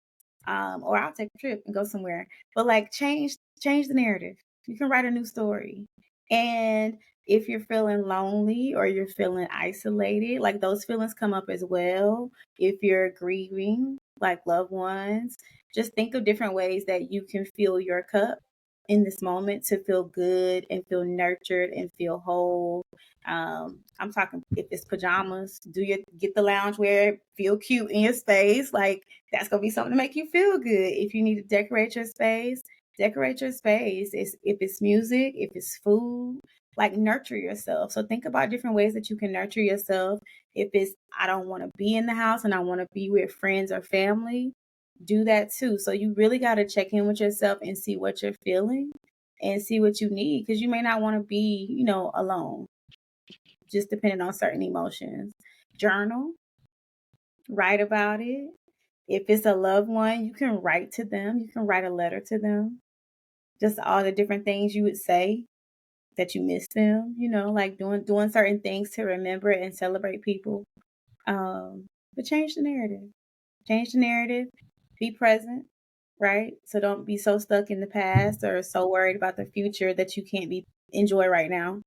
Or I'll take a trip and go somewhere. But like change the narrative. You can write a new story. And if you're feeling lonely or you're feeling isolated, like those feelings come up as well. If you're grieving like loved ones, just think of different ways that you can fill your cup in this moment to feel good and feel nurtured and feel whole. I'm talking if it's pajamas, get the loungewear, feel cute in your space. Like that's gonna be something to make you feel good. If you need to decorate your space, decorate your space. If it's music, if it's food, like nurture yourself. So think about different ways that you can nurture yourself. If it's I don't want to be in the house and I want to be with friends or family, do that too. So you really got to check in with yourself and see what you're feeling and see what you need because you may not want to be, alone, just depending on certain emotions. Journal, write about it. If it's a loved one, you can write to them. You can write a letter to them. Just all the different things you would say. that you miss them, like doing certain things to remember and celebrate people. But change the narrative. Change the narrative. Be present, right? So don't be so stuck in the past or so worried about the future that you can't be enjoy right now.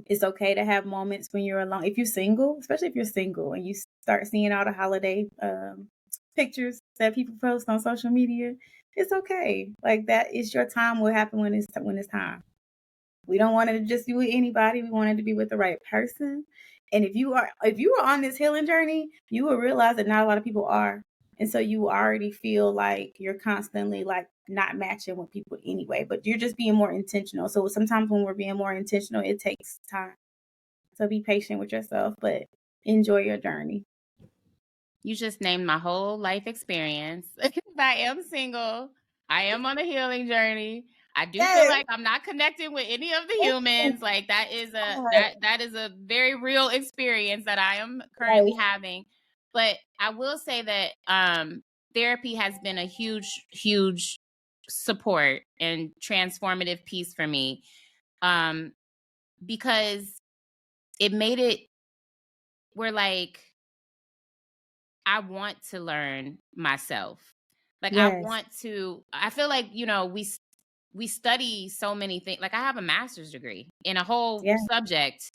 It's okay to have moments when you're alone. If you're single, especially if you're single and you start seeing all the holiday pictures that people post on social media, it's okay. Like that is your time. Will happen when it's time. We don't want it to just be with anybody. We want it to be with the right person. And if you are on this healing journey, you will realize that not a lot of people are. And so you already feel like you're constantly like not matching with people anyway, but you're just being more intentional. So sometimes when we're being more intentional, it takes time. So be patient with yourself, but enjoy your journey. You just named my whole life experience. I am single. I am on a healing journey. I do feel Yes. like I'm not connecting with any of the humans. Like that is a very real experience that I am currently having. But I will say that therapy has been a huge support and transformative piece for me. Because it made it where like I want to learn myself. Like Yes. I feel like, we study so many things. Like I have a master's degree in a whole Yeah. subject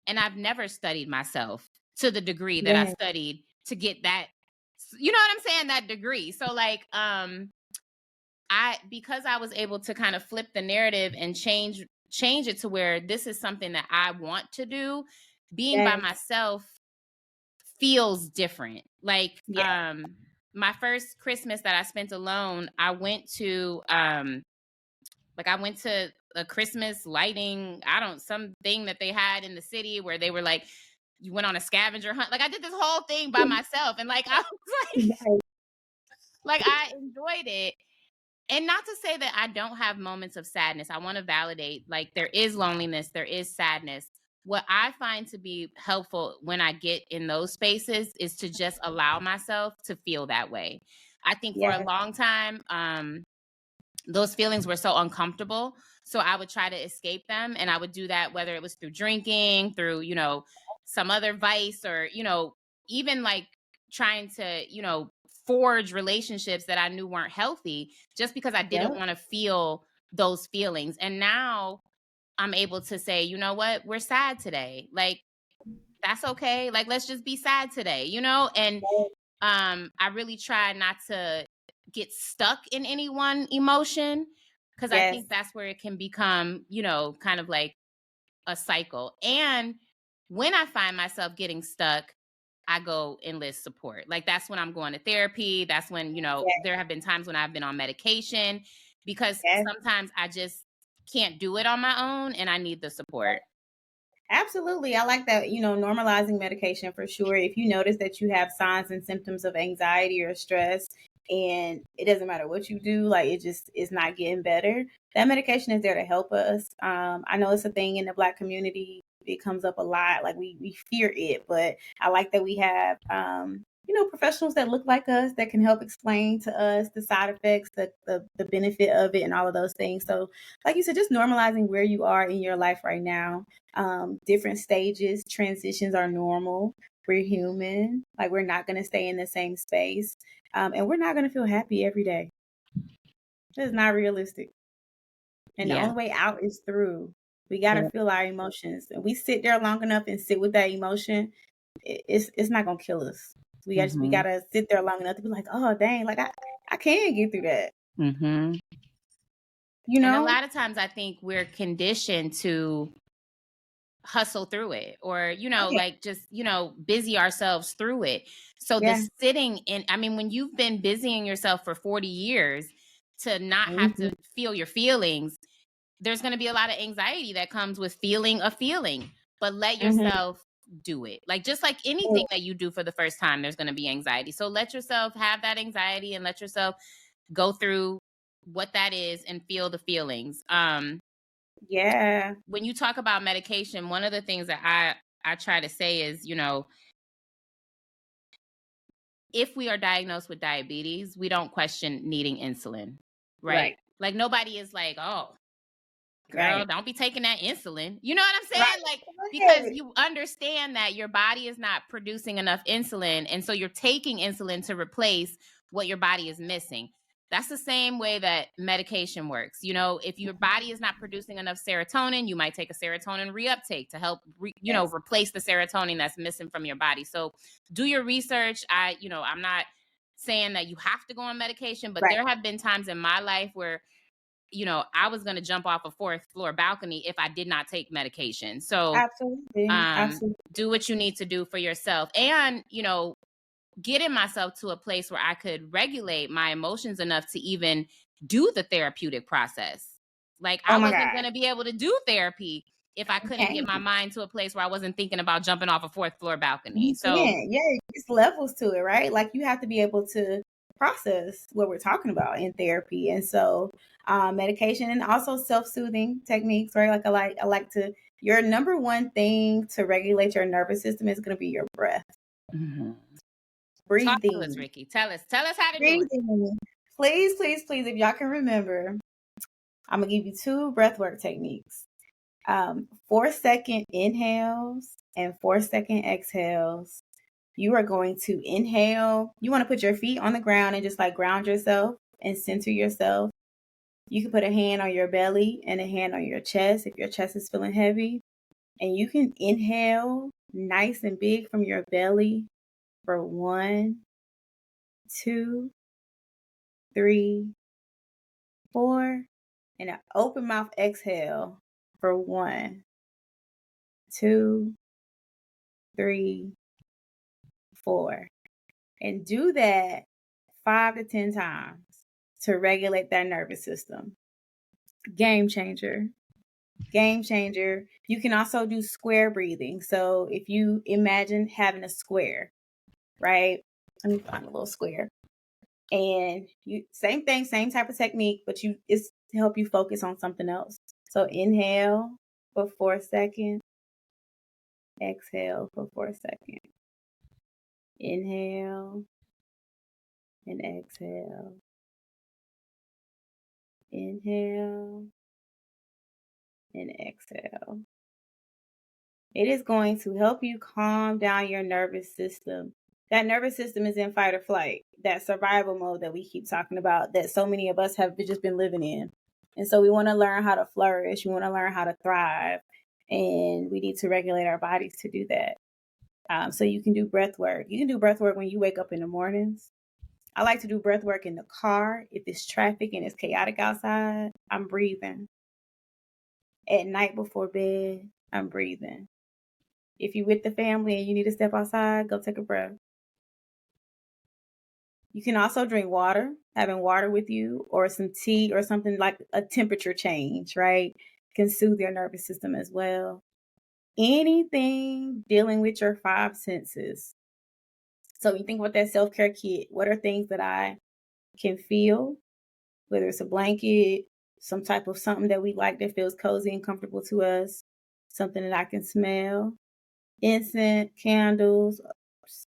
and I've never studied myself to the degree that I Yeah. studied to get that, you know what I'm saying? That degree. So like, because I was able to kind of flip the narrative and change it to where this is something that I want to do, being by Yes. myself feels different. Like Yeah. my first Christmas that I spent alone, I went to a Christmas lighting, something that they had in the city where they were like, you went on a scavenger hunt. Like I did this whole thing by myself and like I was like I enjoyed it. And not to say that I don't have moments of sadness. I want to validate, like, there is loneliness, there is sadness. What I find to be helpful when I get in those spaces is to just allow myself to feel that way. I think for a Yeah. long time, those feelings were so uncomfortable. So I would try to escape them. And I would do that, whether it was through drinking, through, some other vice, or, even like trying to, forge relationships that I knew weren't healthy just because I didn't Yep. want to feel those feelings. And now I'm able to say, you know what, we're sad today. Like, that's okay. Like, let's just be sad today, And I really try not to get stuck in any one emotion because I Yes. think that's where it can become, kind of like a cycle. And when I find myself getting stuck, I go enlist support. Like that's when I'm going to therapy. That's when, Yes. there have been times when I've been on medication because Yes. sometimes I just can't do it on my own and I need the support. Absolutely. I like that, normalizing medication for sure. If you notice that you have signs and symptoms of anxiety or stress and it doesn't matter what you do, like it just is not getting better, that medication is there to help us. I know it's a thing in the Black community. It comes up a lot. Like we fear it, but I like that we have, professionals that look like us that can help explain to us the side effects, the benefit of it and all of those things. So like you said, just normalizing where you are in your life right now. Different stages, transitions are normal. We're human. Like we're not going to stay in the same space. And we're not going to feel happy every day. It's not realistic. And the Yeah. only way out is through. We got to feel our emotions. And we sit there long enough and sit with that emotion, it's not going to kill us. We got to sit there long enough to be like, oh, dang, like I can get through that. Mm-hmm. You And a know? lot of times I think we're conditioned to hustle through it or, Oh, yeah. like just, busy ourselves through it. So the Yeah. sitting in, I mean, when you've been busying yourself for 40 years to not have Mhm. to feel your feelings, there's going to be a lot of anxiety that comes with feeling a feeling, but let Mhm. yourself do it. Like, just like anything that you do for the first time, there's going to be anxiety. So let yourself have that anxiety and let yourself go through what that is and feel the feelings. Yeah. When you talk about medication, one of the things that I try to say is, if we are diagnosed with diabetes, we don't question needing insulin, right? Right. Like nobody is like, oh, girl, Right. don't be taking that insulin. You know what I'm saying? Like, because Right. you understand that your body is not producing enough insulin. And so you're taking insulin to replace what your body is missing. That's the same way that medication works. You know, if your body is not producing enough serotonin, you might take a serotonin reuptake to help, Yes. replace the serotonin that's missing from your body. So do your research. I'm not saying that you have to go on medication, but Right. there have been times in my life where I was going to jump off a fourth floor balcony if I did not take medication. So, Absolutely. Absolutely. do what you need to do for yourself and, getting myself to a place where I could regulate my emotions enough to even do the therapeutic process. Like, Oh I my wasn't God. going to be able to do therapy if I couldn't Okay. get my mind to a place where I wasn't thinking about jumping off a fourth floor balcony. You So, can. Yeah, it's levels to it, right? Like you have to be able to process what we're talking about in therapy. And so medication and also self-soothing techniques, right? Like I like to your number one thing to regulate your nervous system is going to be your breath. mhm. Talk to us, Breathing. Rikki. Tell us how to do it. Breathing. Please, please, please, if y'all can remember, I'm gonna give you 2 breathwork techniques. 4-second inhales and 4-second exhales. You are going to inhale. You want to put your feet on the ground and just like ground yourself and center yourself. You can put a hand on your belly and a hand on your chest if your chest is feeling heavy. And you can inhale nice and big from your belly for 1, 2, 3, 4. And an open mouth exhale for 1, 2, 3, 4. And do that 5 to 10 times to regulate that nervous system. Game changer. Game changer. You can also do square breathing. So if you imagine having a square, right? Let me find a little square. And you same thing, same type of technique, but it's to help you focus on something else. So inhale for 4 seconds. Exhale for 4 seconds. Inhale and exhale. Inhale and exhale. It is going to help you calm down your nervous system. That nervous system is in fight or flight, that survival mode that we keep talking about, that so many of us have just been living in. And so we want to learn how to flourish. We want to learn how to thrive. And we need to regulate our bodies to do that. So you can do breath work. You can do breath work when you wake up in the mornings. I like to do breath work in the car. If it's traffic and it's chaotic outside, I'm breathing. At night before bed, I'm breathing. If you're with the family and you need to step outside, go take a breath. You can also drink water, having water with you, or some tea or something like a temperature change, right? Can soothe your nervous system as well. Anything dealing with your 5 senses. So you think about that self-care kit. What are things that I can feel, whether it's a blanket, some type of something that we like that feels cozy and comfortable to us, something that I can smell, incense, candles,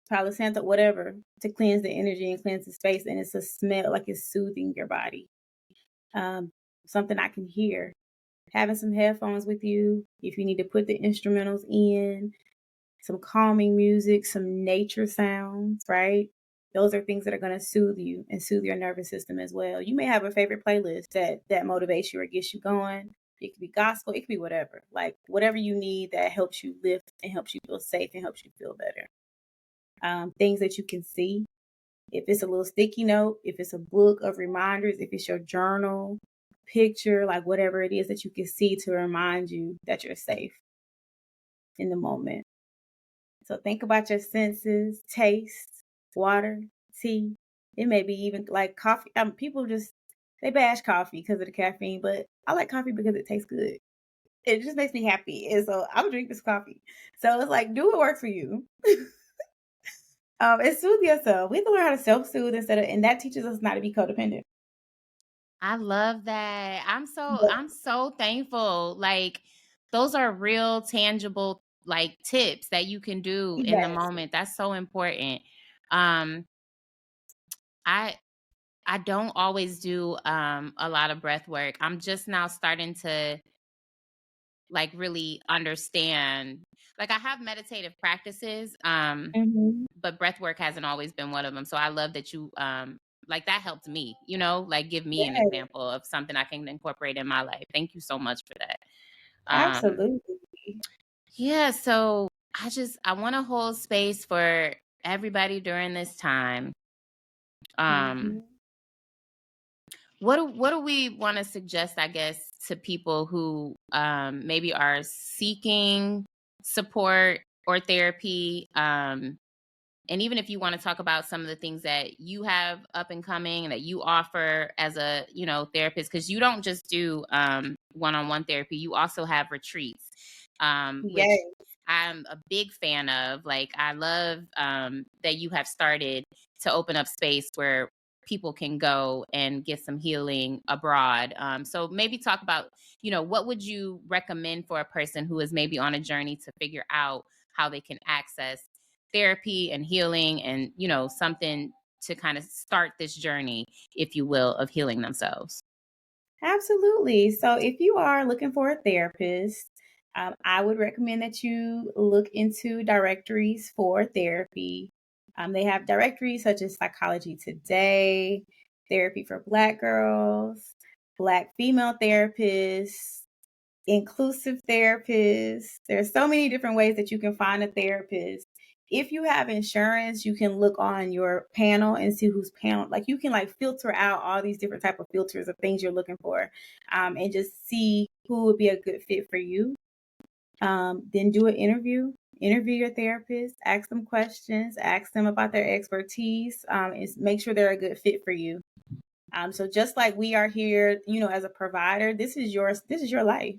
Palo Santo, whatever, to cleanse the energy and cleanse the space. And it's a smell like it's soothing your body. Something I can hear. Having some headphones with you, if you need to put the instrumentals in, some calming music, some nature sounds, right? Those are things that are going to soothe you and soothe your nervous system as well. You may have a favorite playlist that motivates you or gets you going. It could be gospel, it could be whatever. Like whatever you need that helps you lift and helps you feel safe and helps you feel better. Things that you can see. If it's a little sticky note, if it's a book of reminders, if it's your journal, picture, like whatever it is that you can see to remind you that you're safe in the moment. So think about your senses, taste, water, tea. It may be even like coffee. People just, they bash coffee because of the caffeine, but I like coffee because it tastes good. It just makes me happy. And so I would drink this coffee. So it's like, do what works for you. And soothe yourself. We have to learn how to self-soothe and that teaches us not to be codependent. I love that. But I'm so thankful. Like, those are real tangible like tips that you can do in the yes, moment. That's so important. Um I I don't always do a lot of breath work. I'm just now starting to like really understand. Like I have meditative practices, Mhm. but breath work hasn't always been one of them. So I love that you like that helped me, you know, like give me an Yeah, example of something I can incorporate in my life. Thank you so much for that. Um absolutely. yeah, so I want to hold space for everybody during this time. Um Mhm. what do we want to suggest, I guess, to people who maybe are seeking support or therapy? And even if you want to talk about some of the things that you have up and coming and that you offer as a, you know, therapist, because you don't just do one-on-one therapy, you also have retreats, which Yes, I'm a big fan of. Like I love that you have started to open up space where people can go and get some healing abroad. So maybe talk about, you know, what would you recommend for a person who is maybe on a journey to figure out how they can access therapy and healing and, you know, something to kind of start this journey, if you will, of healing themselves. absolutely. So if you are looking for a therapist, I would recommend that you look into directories for therapy. They have directories such as Psychology Today, Therapy for Black Girls, Black Female Therapists, inclusive therapists. There's so many different ways that you can find a therapist. If you have insurance, you can look on your panel and see who's panel. Like you can like filter out all these different type of filters of things you're looking for, and just see who would be a good fit for you. Then do an interview. Interview your therapist. Ask them questions. Ask them about their expertise. And make sure they're a good fit for you. So just like we are here, you know, as a provider, this is yours. This is your life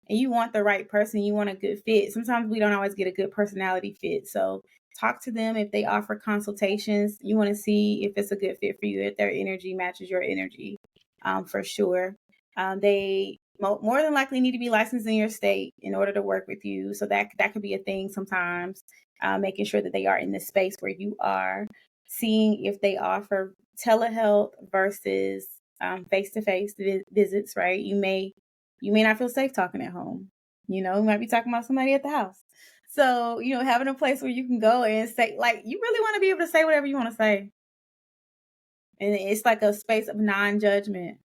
and you want the right person, you want a good fit. Sometimes we don't always get a good personality fit. So talk to them if they offer consultations. You want to see if it's a good fit for you, if their energy matches your energy, for sure. They more than likely need to be licensed in your state in order to work with you. So that could be a thing sometimes. Making sure that they are in the space where you are, seeing if they offer telehealth versus face to face visits. Right? You may not feel safe talking at home. You know, you might be talking about somebody at the house. So, you know, having a place where you can go and say, like, you really want to be able to say whatever you want to say. And it's like a space of non judgment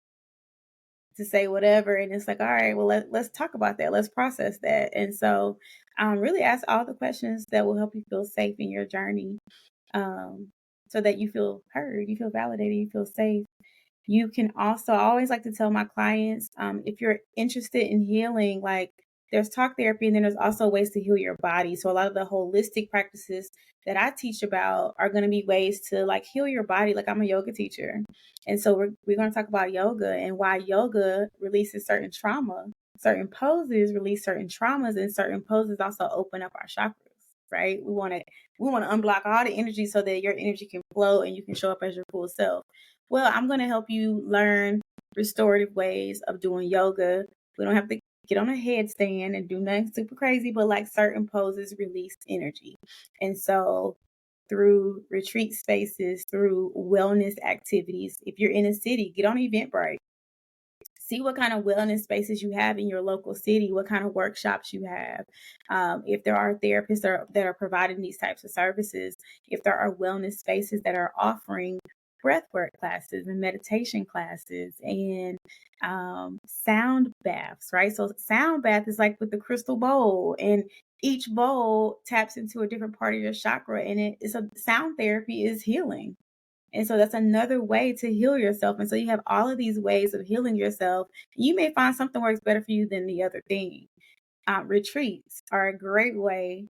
to say whatever. And it's like, all right, well, let's talk about that. Let's process that. And so, really ask all the questions that will help you feel safe in your journey, um, so that you feel heard, you feel validated, you feel safe. You can also, I always like to tell my clients, if you're interested in healing, like there's talk therapy and then there's also ways to heal your body. So a lot of the holistic practices that I teach about are going to be ways to like heal your body. Like I'm a yoga teacher. And so we're going to talk about yoga and why yoga releases certain trauma. Certain poses release certain traumas and certain poses also open up our chakras, right? We want to unblock all the energy so that your energy can flow and you can show up as your full self. Well, I'm going to help you learn restorative ways of doing yoga. We don't have to get on a headstand and do nothing super crazy, but like certain poses release energy. And so through retreat spaces, through wellness activities, if you're in a city, get on Eventbrite. See what kind of wellness spaces you have in your local city, what kind of workshops you have. If there are therapists that are providing these types of services, if there are wellness spaces that are offering breathwork classes and meditation classes and sound baths, right? So sound bath is like with the crystal bowl, and each bowl taps into a different part of your chakra, and it's a sound therapy is healing. And so that's another way to heal yourself. And so you have all of these ways of healing yourself. You may find something works better for you than the other thing. Retreats are a great way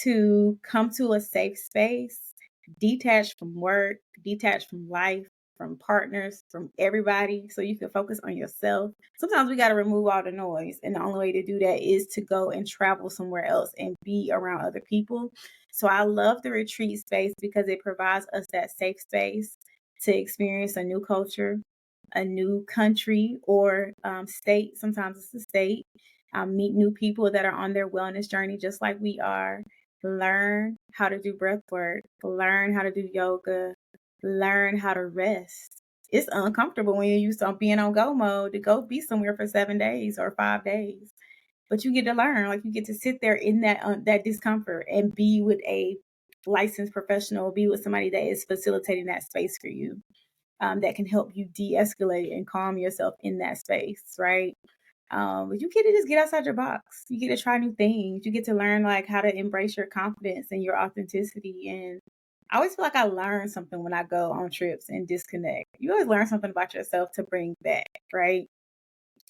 to come to a safe space, detach from work, detach from life, from partners, from everybody, so you can focus on yourself. Sometimes we got to remove all the noise. And the only way to do that is to go and travel somewhere else and be around other people. So I love the retreat space because it provides us that safe space to experience a new culture, a new country or state. Sometimes it's a state. Meet new people that are on their wellness journey, just like we are. Learn how to do breath work, learn how to do yoga, learn how to rest. It's uncomfortable when you're used to being on go mode to go be somewhere for 7 days or 5 days. but you get to learn. Like, you get to sit there in that discomfort and be with a licensed professional, be with somebody that is facilitating that space for you, that can help you de-escalate and calm yourself in that space, right? But you get to just get outside your box. You get to try new things. You get to learn like how to embrace your confidence and your authenticity. And I always feel like I learn something when I go on trips and disconnect. You always learn something about yourself to bring back, right?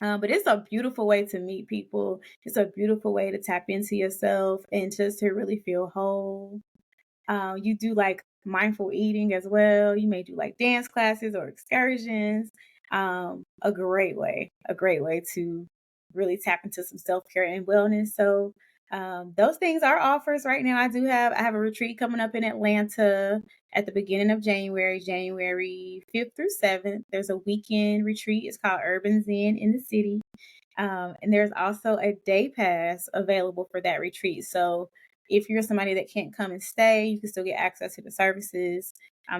But it's a beautiful way to meet people. It's a beautiful way to tap into yourself and just to really feel whole. You do like mindful eating as well. You may do like dance classes or excursions. A great way to really tap into some self care and wellness. So those things are offers right now. I have a retreat coming up in Atlanta at the beginning of January, January 5th through 7th. There's a weekend retreat. It's called Urban Zen in the city. And there's also a day pass available for that retreat. So if you're somebody that can't come and stay, you can still get access to the services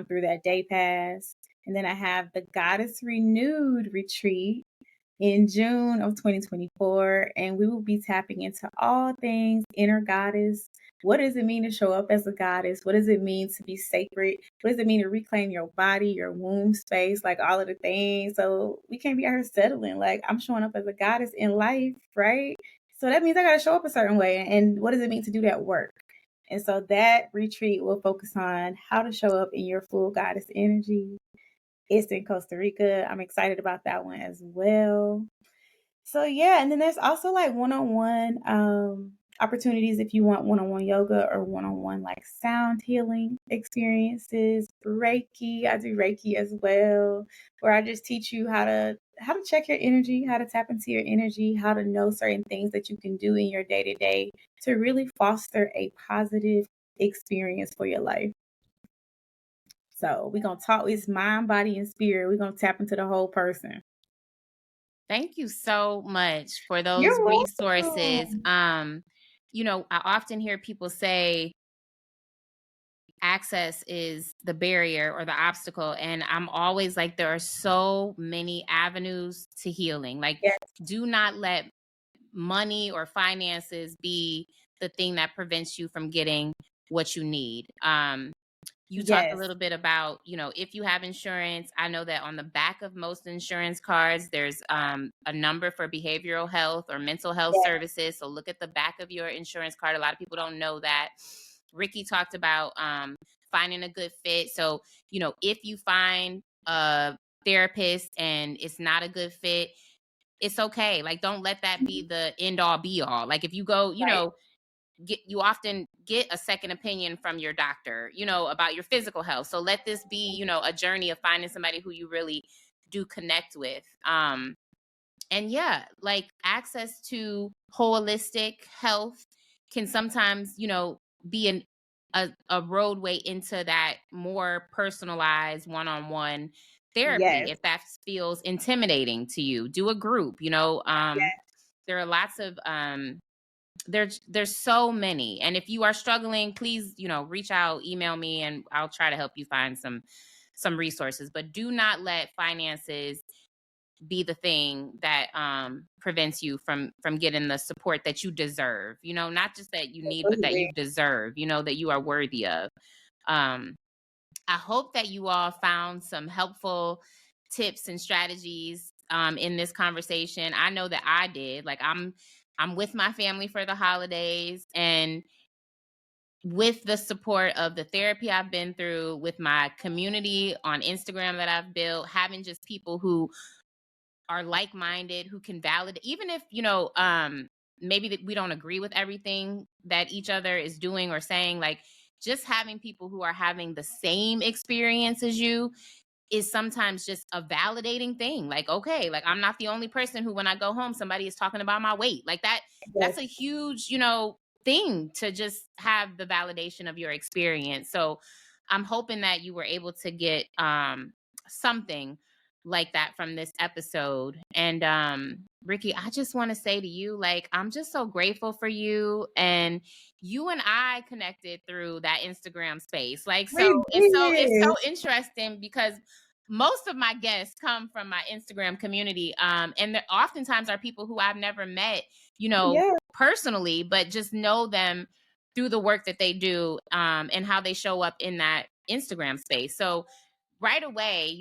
through that day pass. And then I have the Goddess Renewed retreat in June of 2024, and we will be tapping into all things inner goddess. What does it mean to show up as a goddess? What does it mean to be sacred? What does it mean to reclaim your body, your womb space, like all of the things? So we can't be out here settling. Like, I'm showing up as a goddess in life, right? So that means I got to show up a certain way. And what does it mean to do that work? And so that retreat will focus on how to show up in your full goddess energy. It's in Costa Rica. I'm excited about that one as well. So yeah, and then there's also like one-on-one opportunities if you want one-on-one yoga or one-on-one like sound healing experiences. Reiki, I do Reiki as well, where I just teach you how to check your energy, how to tap into your energy, how to know certain things that you can do in your day-to-day to really foster a positive experience for your life. So we're gonna talk, it's mind, body, and spirit. We're gonna tap into the whole person. Thank you so much for those You're resources. welcome. I often hear people say access is the barrier or the obstacle, and I'm always like, there are so many avenues to healing. Like, Yes, do not let money or finances be the thing that prevents you from getting what you need. You talked a yes, little bit about, if you have insurance. I know that on the back of most insurance cards, there's a number for behavioral health or mental health yes, services. So look at the back of your insurance card. A lot of people don't know that. Rikki talked about finding a good fit. So, if you find a therapist and it's not a good fit, it's okay. Like, don't let that mhm, be the end all be all. Like, if you go, right, you often get a second opinion from your doctor, about your physical health. So let this be, a journey of finding somebody who you really do connect with. And yeah, like, access to holistic health can sometimes, be a roadway into that more personalized one-on-one therapy. yes, If that feels intimidating to you, do a group. There are lots of there's so many. And if you are struggling, please, reach out, email me, and I'll try to help you find some resources. But do not let finances be the thing that prevents you from getting the support that you deserve. Not just that you need, but that absolutely. you deserve, that you are worthy of. um I hope that you all found some helpful tips and strategies in this conversation. I know that I did. Like, I'm with my family for the holidays, and with the support of the therapy I've been through, with my community on Instagram that I've built, having just people who are like-minded, who can validate, even if, maybe that we don't agree with everything that each other is doing or saying. Like, just having people who are having the same experience as you is sometimes just a validating thing. Like, okay, like, I'm not the only person who, when I go home, somebody is talking about my weight. Like, that's Yes, a huge, thing to just have the validation of your experience. So I'm hoping that you were able to get something like that from this episode. And Rikki, I just want to say to you, like, I'm just so grateful for you. And you and I connected through that Instagram space. Like, so we it's so did. interesting because most of my guests come from my Instagram community. And there oftentimes are people who I've never met, Yeah. personally, but just know them through the work that they do, and how they show up in that Instagram space. So right away,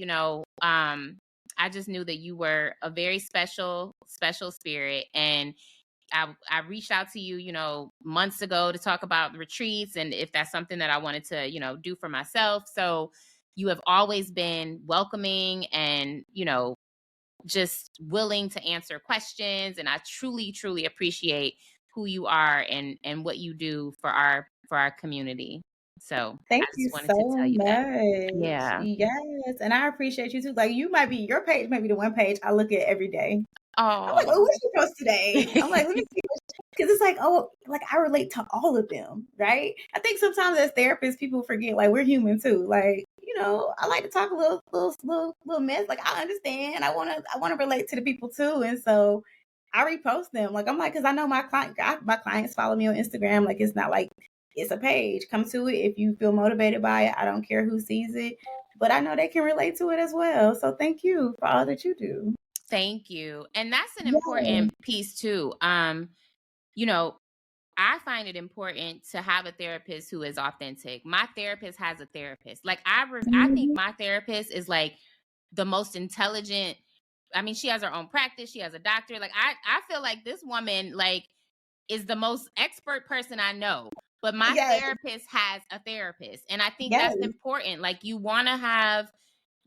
I just knew that you were a very special, special spirit. And I reached out to you, months ago to talk about retreats and if that's something that I wanted to, do for myself. So you have always been welcoming and, just willing to answer questions. And I truly, truly appreciate who you are and what you do for our community. So I Thank you just wanted to so tell you that. much. Yeah. Yes, and I appreciate you too. Like your page might be the one page I look at every day. I'm like, oh, Oh. what she post today? I'm like, let me see. Because it's like, oh, like I relate to all of them, right? I think sometimes as therapists, people forget like we're human too. Like, I like to talk a little mess. Like I understand. I wanna relate to the people too, and so I repost them. Like I'm like, because I know my clients follow me on Instagram. Like it's not like it's a page. Come to it if you feel motivated by it. I don't care who sees it, but I know they can relate to it as well. So thank you for all that you do. Thank you. And that's an Yeah. important piece too. You know, I find it important to have a therapist who is authentic. My therapist has a therapist. Like I think Mhm. my therapist is like the most intelligent. I mean, she has her own practice. She has a doctor. Like I feel like this woman like is the most expert person I know. But my Yes. therapist has a therapist. And I think that's Yes. important. Like you want to have,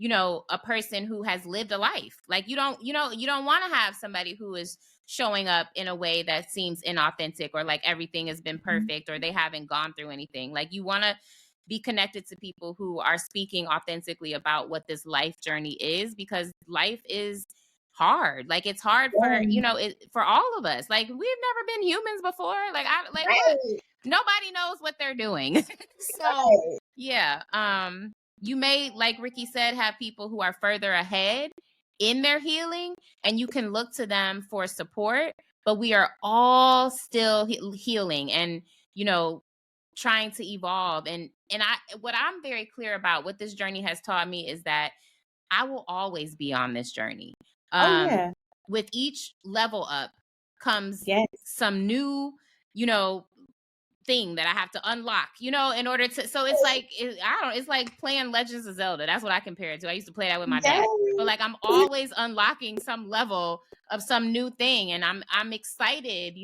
a person who has lived a life. Like you don't want to have somebody who is showing up in a way that seems inauthentic or like everything has been Mhm. perfect or they haven't gone through anything. Like you want to be connected to people who are speaking authentically about what this life journey is, because life is hard. Like it's hard for, Yeah. for all of us. Like we've never been humans before. Like I like what Right. nobody knows what they're doing. So Right. yeah, you may, like Rikki said, have people who are further ahead in their healing and you can look to them for support, but we are all still healing and, trying to evolve. And what I'm very clear about, what this journey has taught me, is that I will always be on this journey. Oh Um, yeah. with each level up comes Yes. some new, you know, thing that I have to unlock, in order to. So it's like it's like playing Legends of Zelda. That's what I compare it to. I used to play that with my dad. But Yes. like I'm always unlocking some level of some new thing, and I'm excited,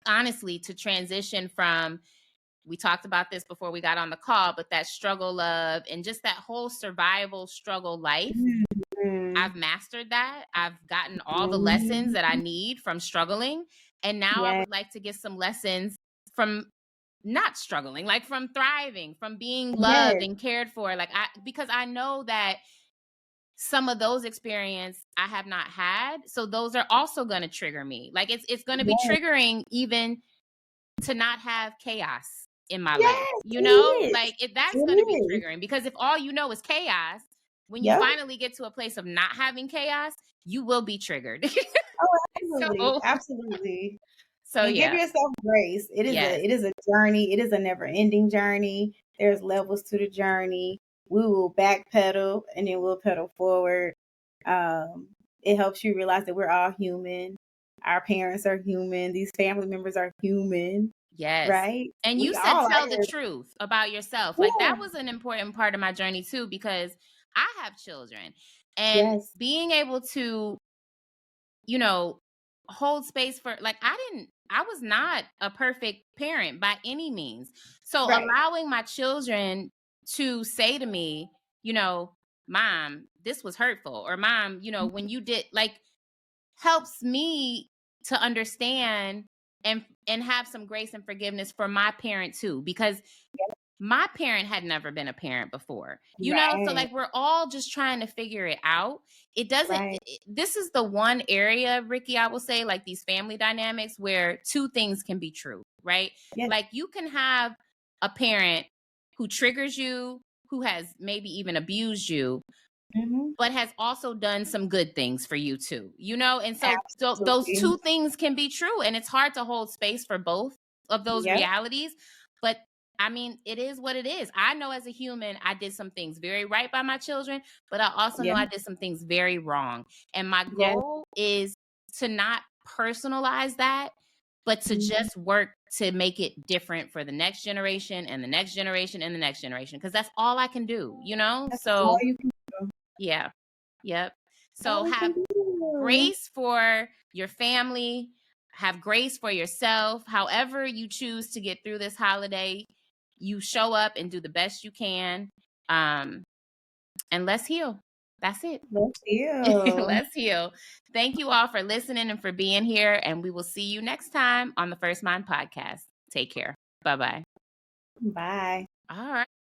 honestly, to transition from. We talked about this before we got on the call, but that struggle love and just that whole survival struggle life. Mhm. I've mastered that. I've gotten all the lessons that I Mhm. need from struggling. And now I Yes. would like to get some lessons from not struggling, like from thriving, from being loved Yes. and cared for. Because I know that some of those experience I have not had. So those are also going to trigger me. Like it's going to be Yes. triggering even to not have chaos in my life. Yes. It is. Like that's going to be It is. triggering, because if all you know is chaos, when you Yep. finally get to a place of not having chaos, you will be triggered. Oh, absolutely. so Absolutely. so And give yeah. yourself grace. It is a Yes. it is a journey. It is a never-ending journey. There's levels to the journey. We will backpedal and then we'll pedal forward. Um, it helps you realize that we're all human. Our parents are human. These family members are human, Yes. right? And you We said all are tell the here. truth about yourself. Like that Yeah. was an important part of my journey too, because I have children, and Yes. being able to, you know, hold space for, like, I was not a perfect parent by any means. So Right. allowing my children to say to me, mom, this was hurtful, or mom, when you did, like, helps me to understand and have some grace and forgiveness for my parent too, because my parent had never been a parent before, so Right. like we're all just trying to figure it out. It doesn't Right. This is the one area, Rikki, I will say, like these family dynamics where two things can be true, right? Yes. Like you can have a parent who triggers you, who has maybe even abused you, Hmm. but has also done some good things for you too, and so those Absolutely. two things can be true, and it's hard to hold space for both of those Yep. realities. But I mean, it is what it is. I know as a human, I did some things very right by my children, but I also know Yeah. I did some things very wrong. And my Yeah. goal is to not personalize that, but to Mhm. just work to make it different for the next generation and the next generation and the next generation. Cause that's all I can do, you know? That's all So you can do. yeah. Yep. All So we can have do. grace for your family, have grace for yourself. However you choose to get through this holiday, you show up and do the best you can. Um, and let's heal. That's it. Let's deal. Let's heal. Thank you all for listening and for being here. And we will see you next time on the First Mind Podcast. Take care. Bye bye. Bye. All right.